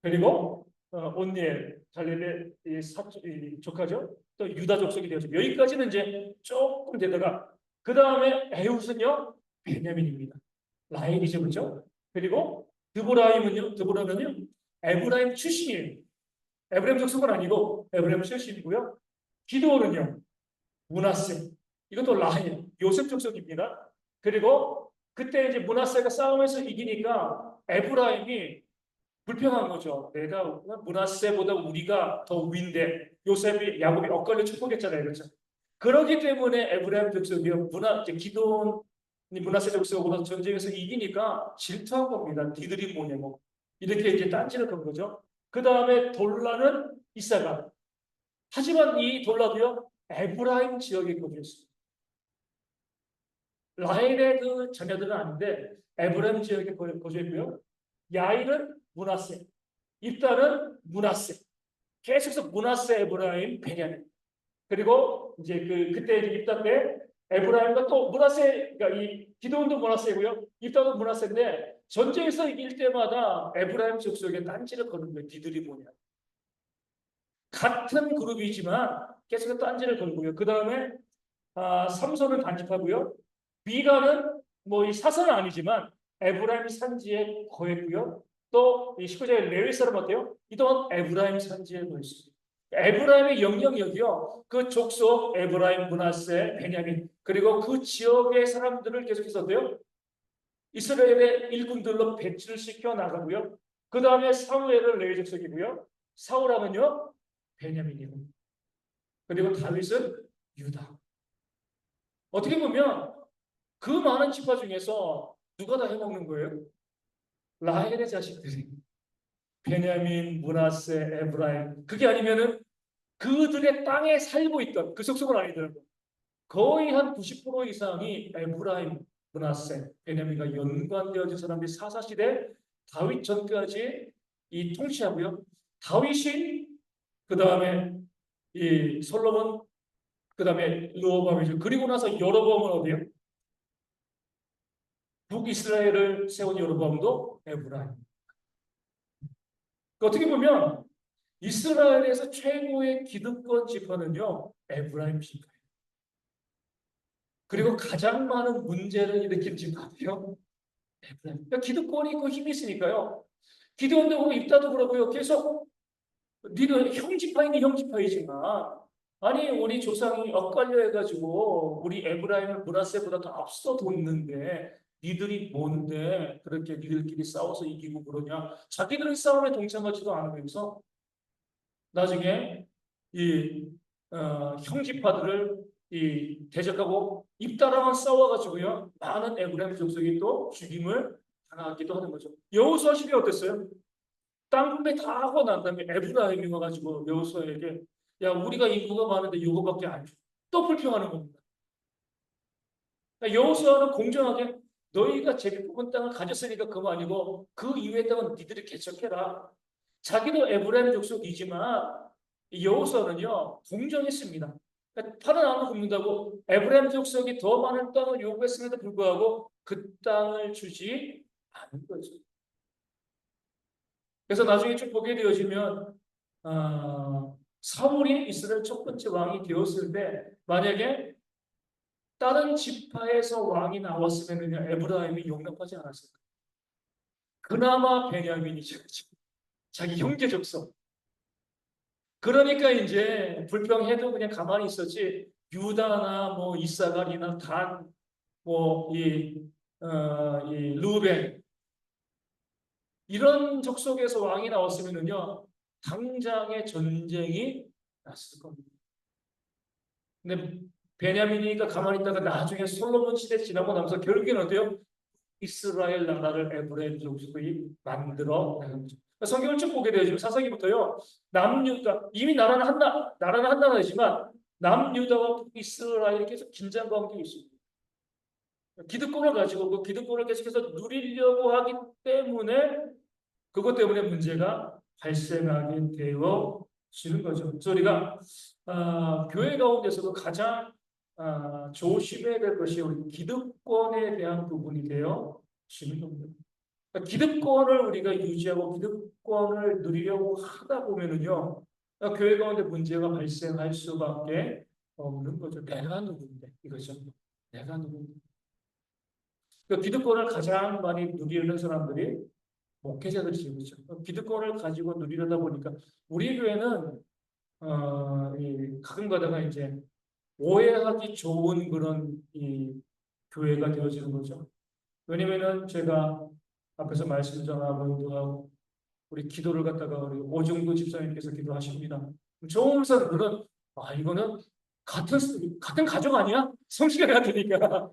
그리고 온니엘 갈렙의 이 조카죠. 또 유다 족속이 되었죠. 여기까지는 이제 조금 되다가 그 다음에 에훗은요 베냐민입니다. 라헬이죠, 그렇죠? 그리고 드보라는요 에브라임 출신이에요. 에브라임 족속은 아니고 에브라임 출신이고요. 기드온은요 므낫세, 이것도 라헬 요셉 족속입니다. 그리고 그때 이제 므낫세가 싸움에서 이기니까 에브라임이 불평한 거죠. 내가 므낫세보다 우리가 더 위인데 요셉이 야곱이 엇갈려 축복했잖아요, 그렇죠? 그렇기 때문에 에브라임 족속이 기드온이 므낫세 족속으로 전쟁에서 이기니까 질투한 겁니다. 니들이 뭐냐고 이렇게 이제 딴지를 건 거죠. 그 다음에 돌라는 이사가, 하지만 이 돌라도요 에브라임 지역에 거주했습니다. 라헬의 그 자녀들은 아닌데 에브라임 지역에 거주했고요. 야일은 므낫세, 입다는 므낫세, 계속해서 므낫세, 에브라임, 베냐민. 그리고 이제 그때 이제 입다 때 에브라임과 또 므낫세, 그러니까 이 기드온도 므낫세고요, 입다도 므낫세인데 전쟁에서 이길 때마다 에브라임 족속에 딴지를 거는 거예요. 니들이 뭐냐? 같은 그룹이지만 계속해서 딴지를 걸고요. 그 다음에 삼손은 단집하고요. 비가는 뭐 이 사선은 아니지만 에브라임 산지에 거했고요. 또 이 19절에 레위 사람 어때요? 이 또한 에브라임 산지에 거했습니다. 에브라임의 영향력이요. 그 족속 에브라임, 므낫세, 베냐민 그리고 그 지역의 사람들을 계속해서 어때요? 이스라엘의 일군들로 배치를 시켜 나가고요. 그 다음에 사무엘은 레위 족속이고요. 사울하면요 베냐민이고, 그리고 다윗은 유다. 어떻게 보면 그 많은 지파 중에서 누가 다 해먹는 거예요? 라헬의 자식들이. 베냐민, 므낫세, 에브라임. 그게 아니면은 그들의 땅에 살고 있던 그 속성은 아니더라고요. 거의 한 90% 이상이 에브라임, 므낫세, 베냐민과 연관되어진 사람들이 사사시대 다윗 전까지 이 통치하고요. 다윗이 그 다음에 이 솔로몬, 그 다음에 르호보암이죠. 그리고 나서 여로보암은 어디요? 북이스라엘을 세운 여로보암도 에브라임. 어떻게 보면 이스라엘에서 최고의 기득권 지파는요 에브라임 지파예요. 그리고 가장 많은 문제를 일으킨 지파도요 에브라임. 그러니까 기득권이 그 힘이 있으니까요. 기드온도 그렇고 입다도 그러고요. 계속 니는 형지파이니 형지파이지만 아니 우리 조상이 엇갈려 해가지고 우리 에브라임을 므낫세보다 더 앞서 뒀는데 니들이 뭔데 그렇게 니들끼리 싸워서 이기고 그러냐. 자기들은 싸움에 동참하지도 않으면서 나중에 이 형제파들을 이 대적하고 입다랑을 싸워가지고요 많은 에브라임 족속이 또 죽임을 당하기도 하는 거죠. 여호수아 시대 어땠어요? 땅 분배 다 하고 난 다음에 에브라임이 와가지고 여호수아에게 야 우리가 인구가 많은데 이거밖에 안 줘. 또 불평하는 겁니다. 그러니까 여호수아는 공정하게 너희가 제비 뽑은 땅을 가졌으니까 그거 아니고 그 이외의 땅은 니들이 개척해라. 자기도 에브라임 족속이지만 여호수아는요 공정했습니다. 그러니까 파는 나무 굽는다고 에브라임 족속이 더 많은 땅을 요구했음에도 불구하고 그 땅을 주지 않은 거죠. 그래서 나중에 쭉 보게 되어지면 사울이 이스라엘 첫 번째 왕이 되었을 때 만약에 다른 지파에서 왕이 나왔으면 에브라임이 용납하지 않았을까? 그나마 베냐민이죠. 자기 형제 족속. 그러니까 이제 불평해도 그냥 가만히 있었지. 유다나 뭐 이사갈이나 단, 이 루벤 이런 족속에서 왕이 나왔으면은요 당장의 전쟁이 났을 겁니다. 근데 베냐민이니까 가만히 있다가 나중에 솔로몬 시대 지나고 나면서 결국에는 어때요? 이스라엘 나라를 에브라임 족속이 만들어 나간 거죠. 성경을 쭉 보게 되어지면 사사기부터요. 남유다 이미 나라는 한 나라이지만 남유다와 북이스라엘이 계속 긴장 관계에 있습니다. 기득권을 가지고 그 기득권을 계속해서 누리려고 하기 때문에 그것 때문에 문제가 발생하게 되어지는 거죠. 그래서 우리가 교회 가운데서도 가장 조심해야 될 것이 우리 기득권에 대한 부분이 되어지는 겁니다. 그러니까 기득권을 우리가 유지하고 기득권을 누리려고 하다 보면은요, 교회 가운데 문제가 발생할 수밖에 없는 거죠. 내가 누군데 이거죠. 내가 누군데. 그 기득권을 가장 많이 누리는 사람들이 목회자들이죠. 그렇죠. 기득권을 가지고 누리려다 보니까 우리 교회는 가끔 가다가 이제 오해하기 좋은 그런 교회가 되어지는 거죠. 왜냐면은 제가 앞에서 말씀 전하고 우리 기도를 갖다가 우리 오정도 집사님께서 기도하십니다. 좋으면서 그런 이거는 같은 가족 아니야? 성씨가 같으니까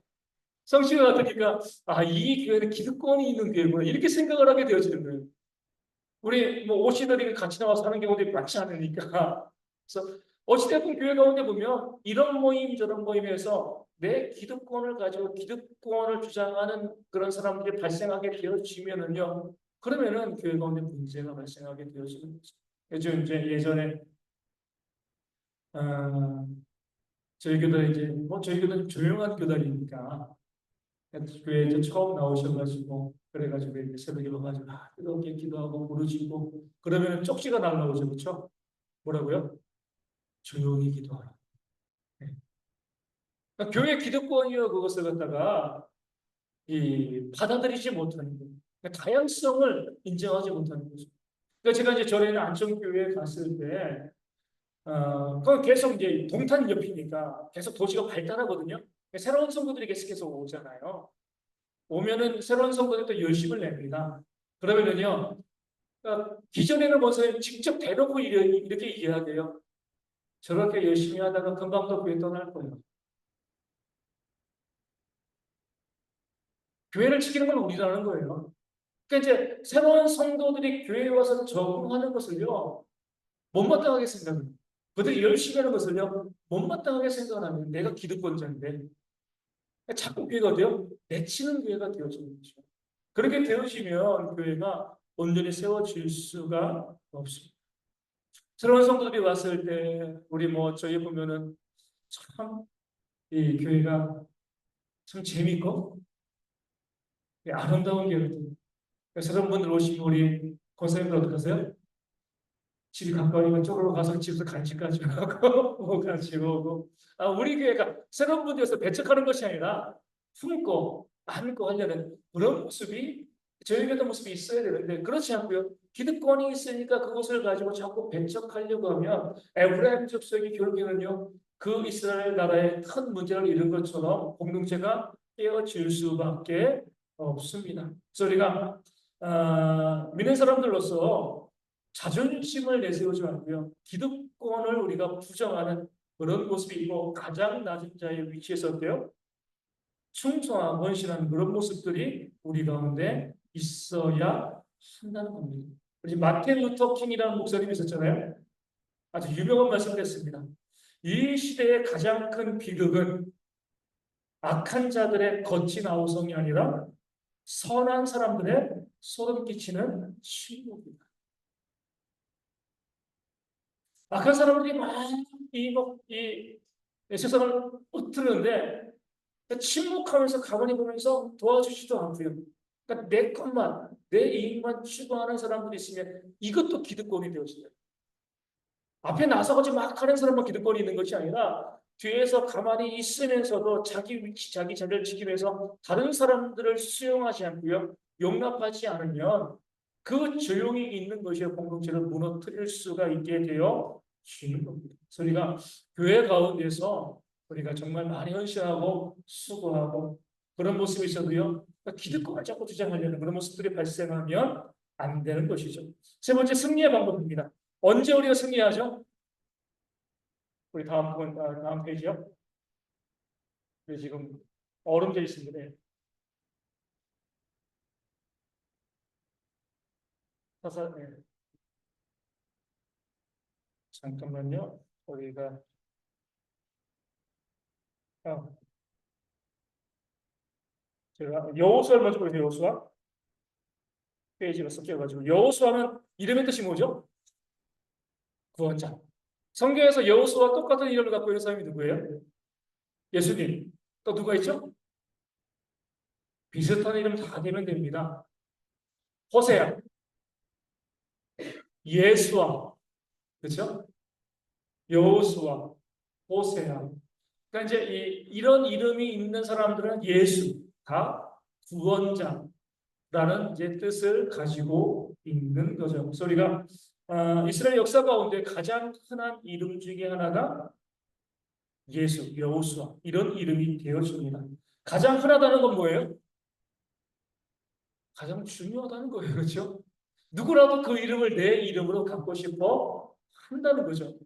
성씨가 같으니까 이 교회는 기득권이 있는 교회구나 이렇게 생각을 하게 되어지는 거예요. 우리 뭐 오시들이 같이 나와서 사는 경우도 많지 않으니까. 그래서 어찌됐든 교회 가운데 보면 이런 모임 저런 모임에서 내 기득권을 가지고 기득권을 주장하는 그런 사람들이 발생하게 되어지면은요. 그러면은 교회 가운데 문제가 발생하게 되어지는 거죠. 이제 예전에 어, 저희 교단 이제 뭐 저희 교단 좀 조용한 교단이니까 교회에 이제 처음 나오셔가지고 그래가지고 이제 새벽에 와가지고 뜨겁게 기도하고 부르짖고 그러면 쪽지가 날라오죠, 그렇죠? 뭐라고요? 조용히 기도하라. 네. 그러니까 교회 기득권이요 그것을 갖다가 받아들이지 못하는 거예요. 그러니까 다양성을 인정하지 못하는 거죠. 그러니까 제가 이제 전에는 안천교회에 갔을 때 그 계속 이제 동탄 옆이니까 계속 도시가 발달하거든요. 그러니까 새로운 성도들이 계속해서 오잖아요. 오면은 새로운 성도들이 또 열심을 냅니다. 그러면은요, 기존에는 먼저 직접 대놓고 이렇게 이야기해요. 저렇게 열심히 하다가 금방 또 교회 떠날 거예요. 교회를 지키는 건 우리라는 거예요. 그러니까 이제 새로운 성도들이 교회에 와서 적응하는 것을요, 못마땅하게 생각합니다. 그들이 열심히 하는 것을요, 못마땅하게 생각하면 내가 기득권자인데, 자꾸 교회가 돼요? 내치는 교회가 되어지는 거죠. 그렇게 되어지면 교회가 온전히 세워질 수가 없습니다. 새로운 성도들이 왔을 때 우리 뭐 저희 보면은 참 이 교회가 참 재밌고 아름다운 교회거든요. 새로운 분들 오시면 우리 권사님들 어떻게 하세요? 집이 가까우니까 쪽으로 가서 집에서 간식 가지고 하고 뭐 가지고 오고 우리 교회가 새로운 분들에서 배척하는 것이 아니라 품고 안고 하려는 그런 모습이 저희 교회 모습이 있어야 되는데 그렇지 않고요. 기득권이 있으니까 그것을 가지고 자꾸 배척하려고 하면 에브라임 족속이 결국에는요. 그 이스라엘 나라에 큰 문제를 일은 것처럼 공동체가 깨어질 수밖에 없습니다. 그래서 우리가 믿는 사람들로서 자존심을 내세우지 말고요. 기득권을 우리가 부정하는 그런 모습이 있고 가장 낮은 자의 위치에서 어때요? 충성하고 헌신하는 그런 모습들이 우리 가운데 있어야 한다는 겁니다. 우리 마틴 루터 킹이라는 목사님이 있었잖아요. 아주 유명한 말씀을 했습니다. 이 시대의 가장 큰 비극은 악한 자들의 거친 아우성이 아니라 선한 사람들의 소름 끼치는 침묵이다. 악한 사람들이 이 세상을 흩트는데 침묵하면서 가만히 보면서 도와주지도 않고요. 그러니까 내 것만, 내 이익만 추구하는 사람들이 있으면 이것도 기득권이 되어진다. 앞에 나서가지고 막 하는 사람만 기득권이 있는 것이 아니라 뒤에서 가만히 있으면서도 자기 위치, 자기 자리를 지키면서 다른 사람들을 수용하지 않고요. 용납하지 않으면 그 조용히 있는 것이 공동체를 무너뜨릴 수가 있게 되어 지는 겁니다. 그래서 우리가 교회 가운데서 우리가 정말 많이 헌신하고 수고하고 그런 모습이 있어도요. 기득권을 자꾸 주장하려는 그런 모습들이 발생하면 안 되는 것이죠. 세 번째 승리의 방법입니다. 언제 우리가 승리하죠? 우리 다음 페이지요. 우리 지금 얼음져 있습니다. 네. 잠깐만요. 우리가 어, 제가 여호수아를 먼저 보세요. 여호수아 페이지가 섞여가지고 여호수아는 이름의 뜻이 뭐죠? 구원자. 성경에서 여호수아와 똑같은 이름을 갖고 있는 사람이 누구예요? 예수님. 또 누가 있죠? 비슷한 이름 다 되면 됩니다. 호세아, 예수아, 그렇죠? 여호수아, 호세아. 그러니까 이제 이런 이름이 있는 사람들은 예수, 다 구원자라는 이제 뜻을 가지고 있는 거죠. 그래서 우리가 이스라엘 역사 가운데 가장 흔한 이름 중에 하나가 예수, 여호수아 이런 이름이 되어집니다. 가장 흔하다는 건 뭐예요? 가장 중요하다는 거예요. 그렇죠? 누구라도 그 이름을 내 이름으로 갖고 싶어 한다는 거죠.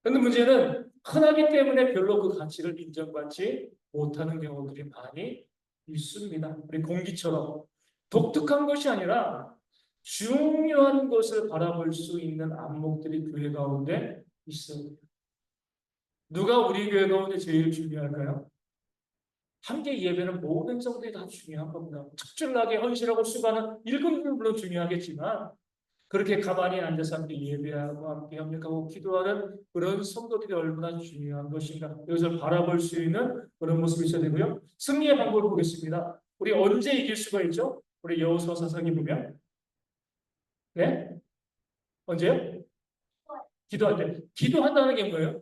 그런데 문제는 흔하기 때문에 별로 그 가치를 인정받지 못하는 경우들이 많이 있습니다. 우리 공기처럼 독특한 것이 아니라 중요한 것을 바라볼 수 있는 안목들이 교회 가운데 있어요. 누가 우리 교회 가운데 제일 중요할까요? 함께 예배는 모든 성도들이 다 중요한 겁니다. 특출나게 헌신하고 수고하는 일꾼들은 물론 중요하겠지만 그렇게 가만히 앉아서 함께 예배하고 함께 협력하고 기도하는 그런 성도들이 얼마나 중요한 것인가 이것을 바라볼 수 있는 그런 모습이 있어야 되고요. 승리의 방법을 보겠습니다. 우리 언제 이길 수가 있죠? 우리 여호수아 사상에 보면 네? 언제요? 기도할 때. 기도한다는 게 뭐예요?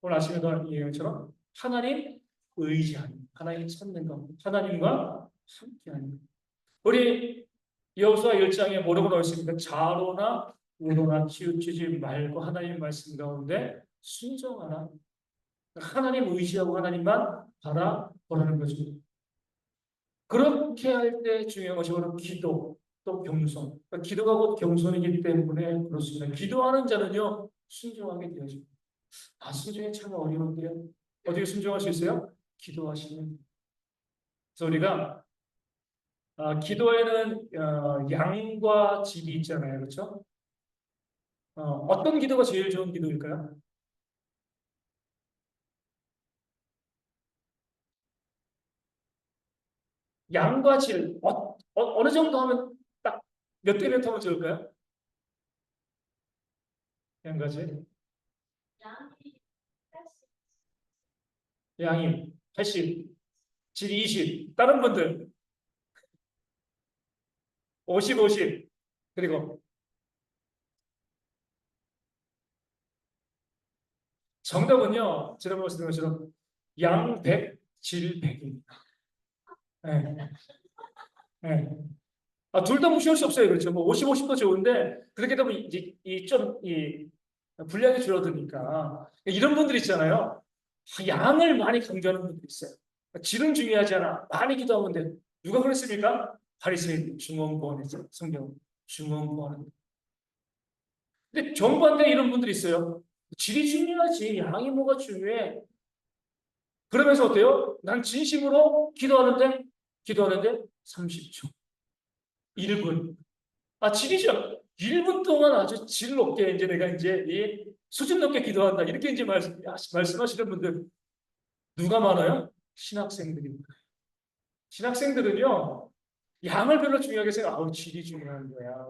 오늘 아침에도 얘기한 것처럼 하나님 의지하는 하나님 찾는 것 하나님과 함께하는 것. 우리 여호수아 1장에 뭐라고 나와 있습니까? 자로나 우로나 치우치지 말고 하나님 말씀 가운데 순종하라. 하나님 의지하고 하나님만 바라보라는 거죠. 그렇게 할 때 중요한 것이 바로 기도, 또 겸손. 그러니까 기도가 곧 겸손이기 때문에 그렇습니다. 기도하는 자는요, 순종하게 되어집니다. 순종이 참 어려운데요. 어떻게 순종할 수 있어요? 기도하시면. 그래서 우리가 기도에는 양과 질이 있잖아요. 그렇죠? 어떤 기도가 제일 좋은 기도일까요? 양과 질, 어느 정도 하면 딱 몇 대 몇 하면 좋을까요? 양과 질. 양이 80, 질이 20. 다른 분들 50, 50. 그리고 정답은요, 지난번 말씀드린 것처럼 양 100, 질 100입니다. 네. 네. 둘 다 무시할 수 없어요. 그렇죠. 뭐 50, 50도 좋은데 그렇게 되면 이제 이 분량이 줄어드니까 이런 분들 있잖아요. 양을 많이 강조하는 분들 있어요. 질은 중요하지 않아. 많이 기도하면 돼. 누가 그랬습니까? 바리새인 중언부언했죠. 성경 중언부언. 근데 정반대 이런 분들이 있어요. 질이 중요하지. 양이 뭐가 중요해? 그러면서 어때요? 난 진심으로 기도하는데 30초, 1분. 질이죠. 1분 동안 아주 질 높게 이제 내가 이제 이 수준 높게 기도한다. 이렇게 이제 말씀하시는 분들 누가 많아요? 신학생들입니다. 신학생들은요, 양을 별로 중요하게 질이 중요한 거야.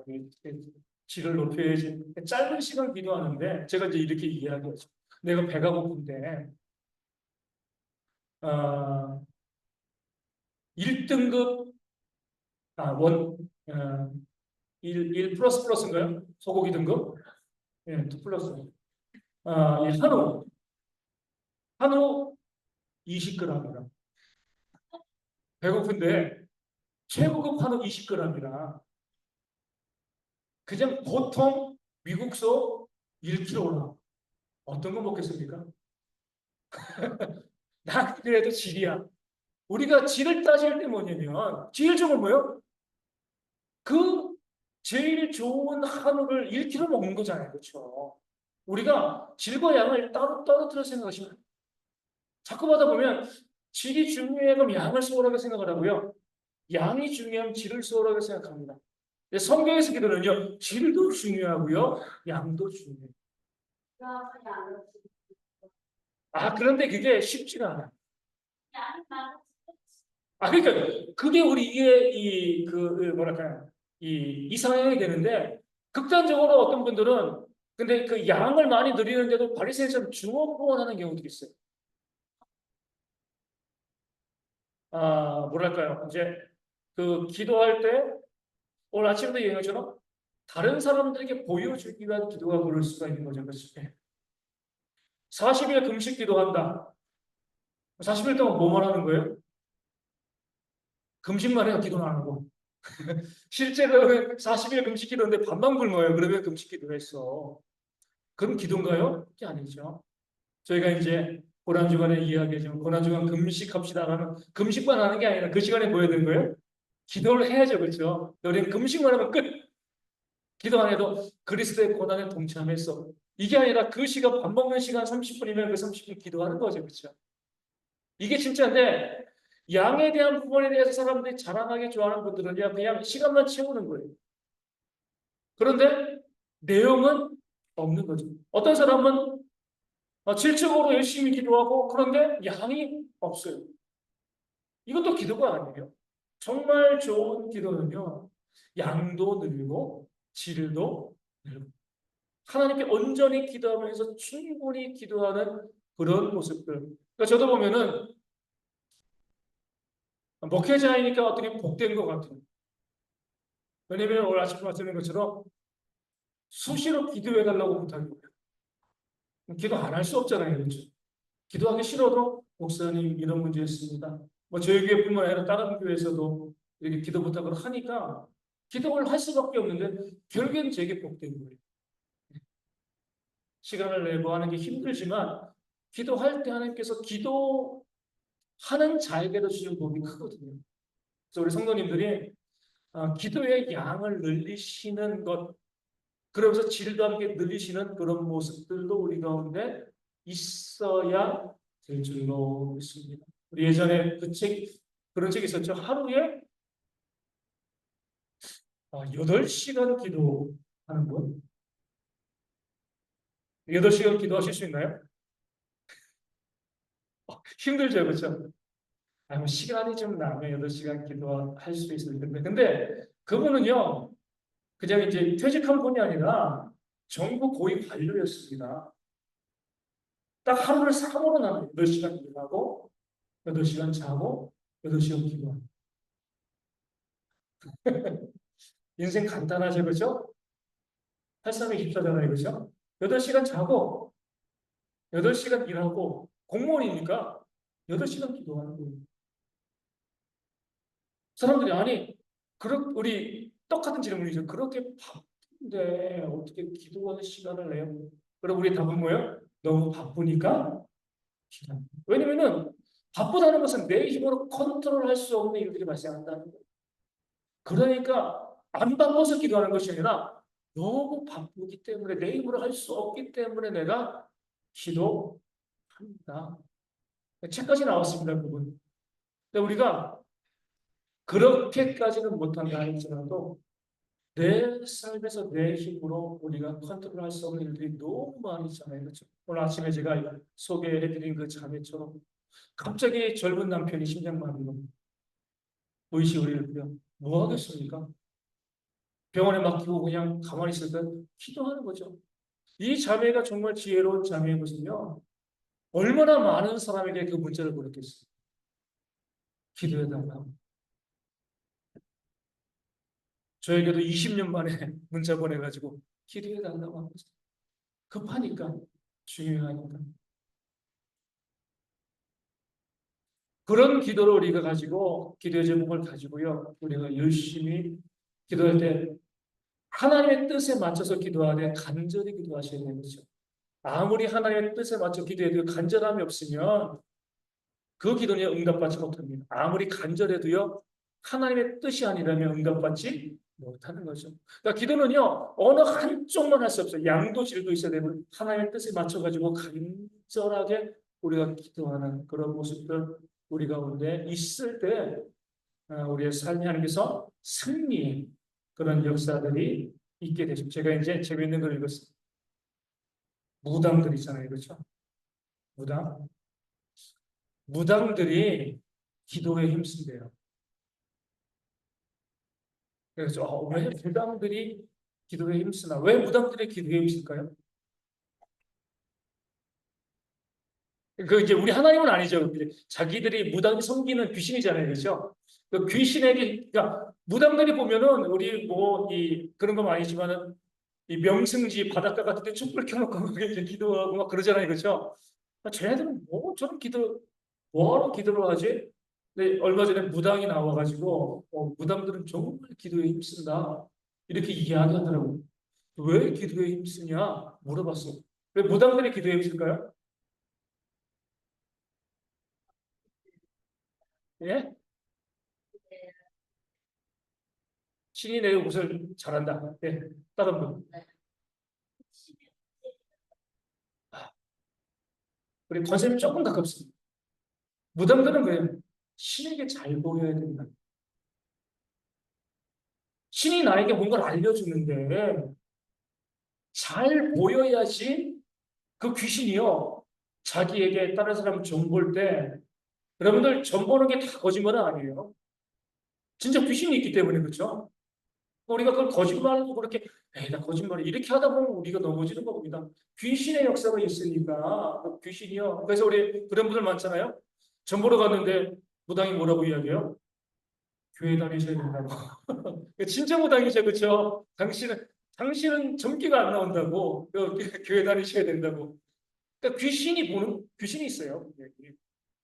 질을 높여야지. 짧은 시간 기도하는데, 제가 이제 이렇게 이야기하죠. 내가 배가 고픈데, 1등급, 어, 1 플러스 플러스인가요? 소고기 등급? 예, 2 플러스. 이 한우 20g이라. 배고픈데, 최고급 한우 20g이라. 그냥 보통 미국소 1kg나. 어떤 거 먹겠습니까? 나 그래도 질이야. 우리가 질을 따질 때 뭐냐면 제일 좋은 건 뭐예요? 그 제일 좋은 한우를 1kg 먹는 거잖아요. 그렇죠? 우리가 질과 양을 따로 떨어뜨려 생각하시면 자꾸 하다 보면 질이 중요해 그럼 양을 소홀하게 생각을 하고요. 양이 중요하면 질을 소홀하게 생각합니다. 근데 성경에서 기도는요, 질도 중요하고요, 양도 중요해요. 그런데 그게 쉽지가 않아요. 그러니까 그게 우리의 뭐랄까요, 이상향이 되는데, 극단적으로 어떤 분들은 근데 그 양을 많이 드리는데도 바리새인처럼 중언부언하는 경우도 있어요. 뭐랄까요, 이제 그 기도할 때 오늘 아침에도 얘기한 것처럼 다른 사람들에게 보여주기 위한 기도가 그럴 수가 있는 거죠. 그렇죠? 40일 금식 기도한다. 40일 동안 뭐만 하는 거예요? 금식만 해요. 기도는 안 하고. 실제로 40일 금식 기도인데 밥만 굶어요. 그러면 금식 기도했어. 그럼 기도인가요? 그게 아니죠. 저희가 이제 고난주간에 이야기하지만 고난주간 금식합시다 하면 금식만 하는 게 아니라 그 시간에 뭐 해야 되는 거예요? 기도를 해야죠. 그렇죠? 우리는 금식만 하면 끝. 기도 안 해도 그리스도의 고난에 동참했어. 이게 아니라 그 시간, 밥 먹는 시간 30분이면 그 30분 기도하는 거죠. 그렇죠? 이게 진짜인데, 양에 대한 부분에 대해서 사람들이 자랑하기 좋아하는 분들은요, 그냥 시간만 채우는 거예요. 그런데 내용은 없는 거죠. 어떤 사람은 질적으로 열심히 기도하고, 그런데 양이 없어요. 이것도 기도가 아니에요. 정말 좋은 기도는요, 양도 늘고, 질도 늘고, 하나님께 온전히 기도하면서 충분히 기도하는 그런 모습들. 그러니까 저도 보면은 목회자이니까 어떻게 복된 것 같아요. 왜냐면 오늘 아침에 말씀드린 것처럼 수시로 기도해달라고 부탁해요. 기도 안 할 수 없잖아요. 그렇죠? 기도하기 싫어도 목사님 이런 문제 있습니다. 뭐 저희 교회뿐만 아니라 다른 교회에서도 이렇게 기도 부탁을 하니까 기도를 할 수밖에 없는데 결국엔 제게 복된 거예요. 시간을 내고 하는 게 힘들지만 기도할 때 하나님께서 기도하는 자에게도 주신 복이 크거든요. 그래서 우리 성도님들이 기도의 양을 늘리시는 것, 그러면서 질도 함께 늘리시는 그런 모습들도 우리 가운데 있어야 될 줄로 믿습니다. 우리 예전에 그런 책이 있었죠. 하루에 8시간 기도하는 분. 8시간 기도하실 수 있나요? 힘들죠, 그렇죠? 뭐 시간이 좀 나면 8시간 기도할 수 있을 텐데. 근데 그분은요, 그냥 이제 퇴직한 분이 아니라 정부 고위 관료였습니다. 딱 하루를 3으로 나눠요. 8시간 일하고, 8시간 자고, 8시간 기도하고. 인생 간단하죠, 그죠? 83에 24잖아요, 그죠? 8시간 자고, 8시간 일하고, 공무원이니까 8시간 기도하는 거예요. 사람들이, 아니, 우리 똑같은 질문이죠. 그렇게 바쁜데 어떻게 기도하는 시간을 내요? 그럼 우리 답은 뭐예요? 너무 바쁘니까 기도합니다. 왜냐면은 바쁘다는 것은 내 힘으로 컨트롤할 수 없는 일들이 발생한다는 거예요. 그러니까 안 바빠서 기도하는 것이 아니라 너무 바쁘기 때문에 내 힘으로 할 수 없기 때문에 내가 기도합니다. 책까지 나왔습니다, 그분. 근데 우리가 그렇게까지는 못한다 할지라도 내 삶에서 내 힘으로 우리가 컨트롤할 수 없는 일들이 너무 많이 있잖아요. 그렇죠? 오늘 아침에 제가 소개해드린 그 자매처럼 갑자기 젊은 남편이 심장마비로 의식을 잃고요. 뭐 하겠습니까? 병원에 맡기고 그냥 가만히 있을 때 기도하는 거죠. 이 자매가 정말 지혜로운 자매이거든요. 얼마나 많은 사람에게 그 문자를 보냈겠어요. 기도해달라고. 저에게도 20년 만에 문자 보내가지고 기도해달라고 합니다. 급하니까, 중요하니까. 그런 기도를 우리가 가지고, 기도의 제목을 가지고요. 우리가 열심히 기도할 때 하나님의 뜻에 맞춰서 기도하되 간절히 기도하셔야 되는 거죠. 아무리 하나님의 뜻에 맞춰 기도해도 간절함이 없으면 그 기도는 응답받지 못합니다. 아무리 간절해도요, 하나님의 뜻이 아니라면 응답받지 못하는 거죠. 그러니까 기도는요, 어느 한쪽만 할 수 없어요. 양도 질도 있어야 되는 하나님의 뜻에 맞춰가지고 간절하게 우리가 기도하는 그런 모습들 우리 가운데 있을 때 우리의 삶이 하나님께서 승리, 그런 역사들이 있게 되죠. 제가 이제 재미있는 걸 읽었어요. 무당들 있잖아요. 그렇죠? 무당. 무당들이 기도에 힘쓴대요. 그래서 왜 무당들이 기도에 힘쓰나? 왜 무당들이 기도에 힘쓸까요? 그 이제 우리 하나님은 아니죠. 자기들이 무당이 섬기는 귀신이잖아요, 그렇죠? 그 귀신에게 그러니까 무당들이 보면은 우리 뭐 이 그런 건 아니지만은 이 명승지 바닷가 같은 데 촛불 켜놓고 막 이제 기도하고 막 그러잖아요, 그렇죠? 쟤네들은 뭐 저런 기도 뭐하러 기도를 하지? 근데 얼마 전에 무당이 나와가지고 무당들은 정말 기도에 힘쓴다 이렇게 이야기하더라고요. 왜 기도에 힘쓰냐 물어봤어. 왜 무당들이 기도에 힘쓸까요? 예? 신이 내 옷을 잘한다. 예. 다른 분. 아, 우리 컨셉이 조금 가깝습니다. 무당들은 왜 신에게 잘 보여야 된다. 신이 나에게 뭔가를 알려주는데 잘 보여야지 그 귀신이요. 자기에게 다른 사람 정 볼 때 여러분들 정 보는 게 다 거짓말은 아니에요. 진짜 귀신이 있기 때문에 그렇죠? 우리가 그걸 거짓말로 그렇게 에이 나 거짓말을 이렇게 하다 보면 우리가 넘어지는 겁니다. 귀신의 역사가 있으니까 귀신이요. 그래서 우리 그런 분들 많잖아요. 정 보러 갔는데 무당이 뭐라고 이야기해요? 교회 다니셔야 된다고. 진짜 무당이죠, 그렇죠? 당신은 전기가 안 나온다고. 교회 다니셔야 된다고. 그러니까 귀신이 있어요.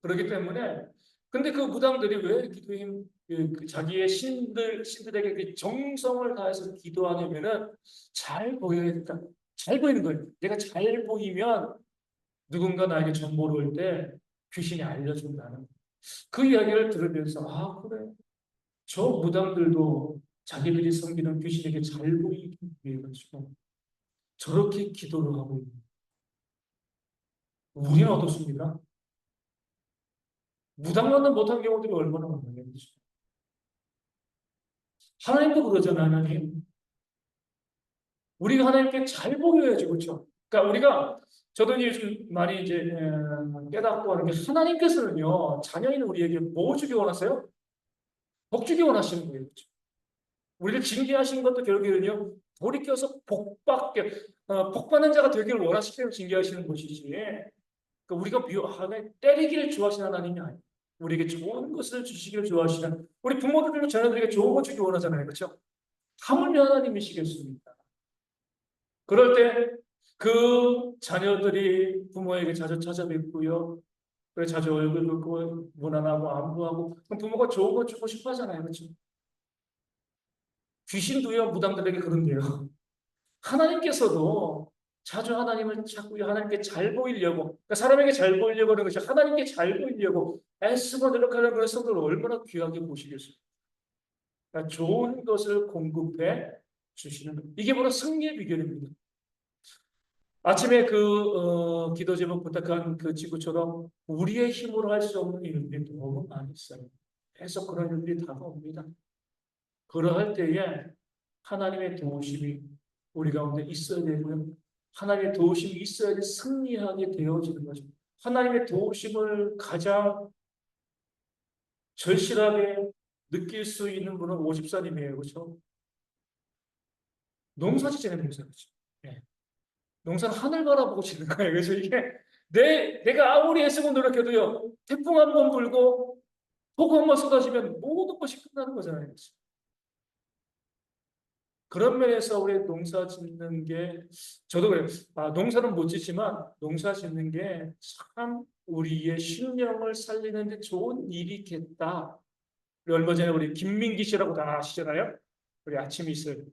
그렇기 때문에 근데 그 무당들이 왜 기도에 그 자기의 신들에게 그 정성을 다해서 기도하냐면은 잘 보여야 된다. 잘 보이는 거예요. 내가 잘 보이면 누군가 나에게 정보를 올 때 귀신이 알려준다는 그 이야기를 들으면서 아 그래 저 무당들도 자기들이 섬기는 귀신에게 잘 보이기 위해 가지고 저렇게 기도를 하고 있는 우리는 어떻습니까? 무당만은 못한 경우들이 얼마나 많아요. 그렇죠? 하나님도 그러잖아요, 하나님. 우리가 하나님께 잘 보여야지, 그렇죠? 그러니까 우리가 저도 이제 좀 많이 이제 깨닫고 하는 게 하나님께서는요 자녀인 우리에게 뭐 주기 원하세요? 복 주기 원하시는 거예요, 그렇죠? 우리를 징계하신 것도 결국에는요 돌이켜서 복 받는 자가 되기를 원하시기 때문에 징계하시는 것이지. 그러니까 우리가 때리기를 좋아하시는 하나님이 아니에요. 우리에게 좋은 것을 주시기를 좋아하시는 우리 부모들도 자녀들에게 좋은 것 주기 원하잖아요, 그렇죠? 하물며 하나님이시겠습니까? 그럴 때 그 자녀들이 부모에게 자주 찾아뵙고요. 그래 자주 얼굴 뵙고 무난하고 안부하고 그럼 부모가 좋은 거 주고 싶어 하잖아요. 그렇죠? 귀신도요 무당들에게 그런데요. 하나님께서도 자주 하나님을 찾고 하나님께 잘 보이려고 그러니까 사람에게 잘 보이려고 하는 것이 하나님께 잘 보이려고 애쓰고 노력하는 그런 성도를 얼마나 귀하게 보시겠어요. 그러니까 좋은 것을 공급해 주시는 것. 이게 바로 승리의 비결입니다. 아침에 기도 제목 부탁한 그 친구처럼 우리의 힘으로 할 수 없는 일들이 너무 많이 있어요. 계속 그런 일들이 다가옵니다. 그러할 때에 하나님의 도우심이 우리 가운데 있어야 되고요. 하나님의 도우심이 있어야 승리하게 되어지는 거죠. 하나님의 도우심을 가장 절실하게 느낄 수 있는 분은 오집사님이에요. 그렇죠? 농사 지잖아요. 농사 그렇죠? 네. 농사는 하늘 바라보고 짓는 거예요. 그래서 이게 내가 아무리 애쓰고 노력해도요. 태풍 한 번 불고 폭우 한 번 쏟아지면 모든 것이 끝나는 거잖아요. 그렇죠? 그런 면에서 우리 농사 짓는 게 저도 그래요. 농사는 못 짓지만 농사 짓는 게 참 우리의 신령을 살리는 데 좋은 일이겠다. 우리 얼마 전에 우리 김민기 씨라고 다 아시잖아요. 우리 아침 이슬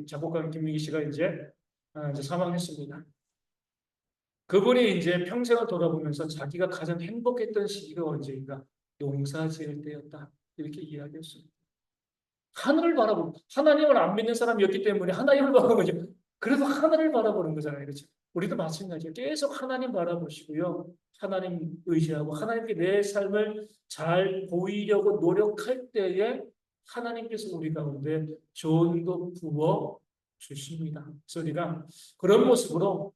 작곡가 김민기 씨가 이제 사망했습니다. 그분이 이제 평생을 돌아보면서 자기가 가장 행복했던 시기가 언제인가? 농사 지을 때였다. 이렇게 이야기했습니다. 하늘을 바라보고 하나님을 안 믿는 사람이었기 때문에 하나님을 바라보는 거죠. 그래도 하늘을 바라보는 거잖아요. 그렇죠? 우리도 마찬가지예요. 계속 하나님 바라보시고요. 하나님 의지하고 하나님께 내 삶을 잘 보이려고 노력할 때에 하나님께서 우리 가운데 조언도 부어 주십니다. 그래서 우리가 그런 모습으로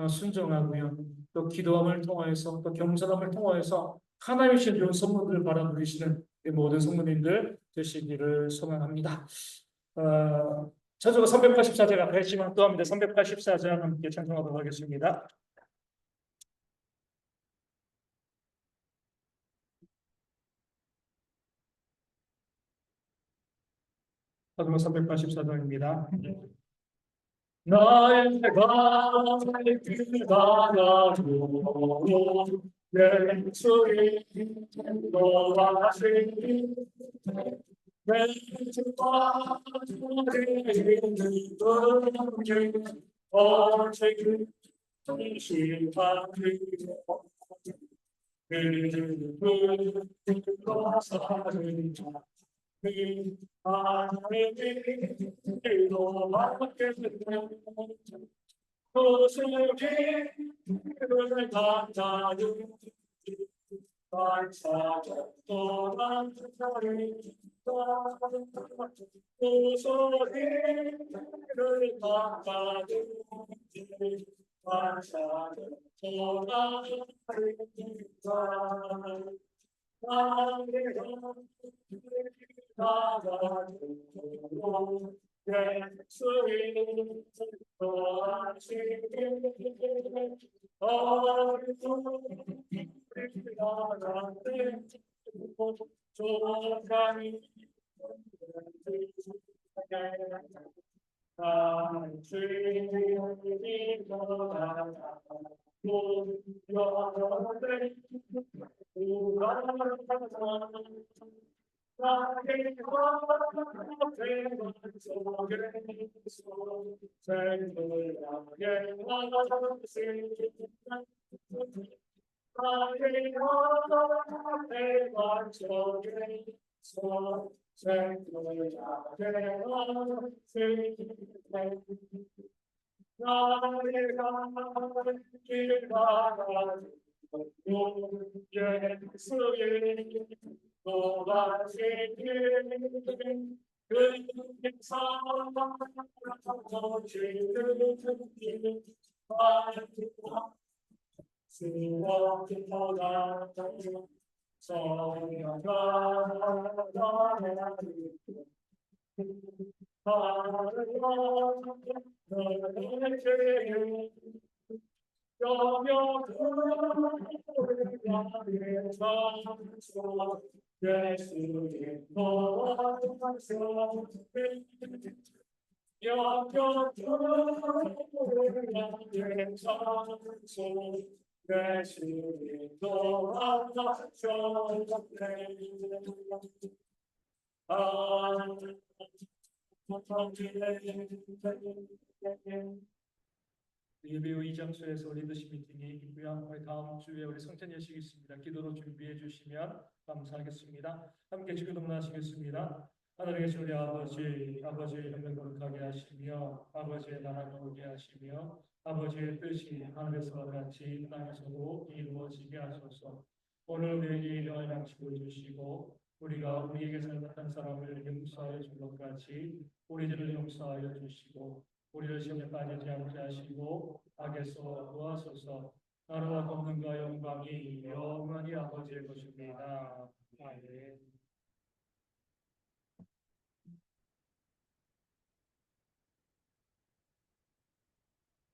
순종하고요. 또 기도함을 통하여서 또 겸손함을 통하여서 하나님의 신 좋은 선물을 바라보시는 모든 성도님들 되시기를 소망합니다. 저주가 384장 앞에 했지만 또 합니다. 384장 함께 찬송하도록 하겠습니다. 저주가 384장입니다. 나의 바다도 예수의 인도하시니 내 주와 주의 어제그 시간이 그들과 사는 자 하나님이 도망게 되면 소식을 받아요 발사적 또한 소리를 받아요 발사적 또한 예배후 이 장소에서 리더십 미팅이 있고요. 다음 주에 우리 성찬 예식이 있습니다. 기도로 준비해 주시면 감사하겠습니다. 함께 주기도 하시겠습니다. 하늘에 계신 우리 아버지, 아버지의 이름을 거룩하게 하시며 아버지의 나라가 오게 하시며 아버지의 뜻이 하늘에서와 같이 땅에서도 이루어지게 하소서. 오늘 우리에게 일용할 양식을 주시고 우리가 우리에게 잘못한 사람을 용서하여 준 것 같이 우리 죄를 용서하여 주시고 우리를 시험에 빠지지 않게 하시고 악에서 구하소서. 나라와 권능과 영광이 영원히 아버지의 것입니다. 아멘.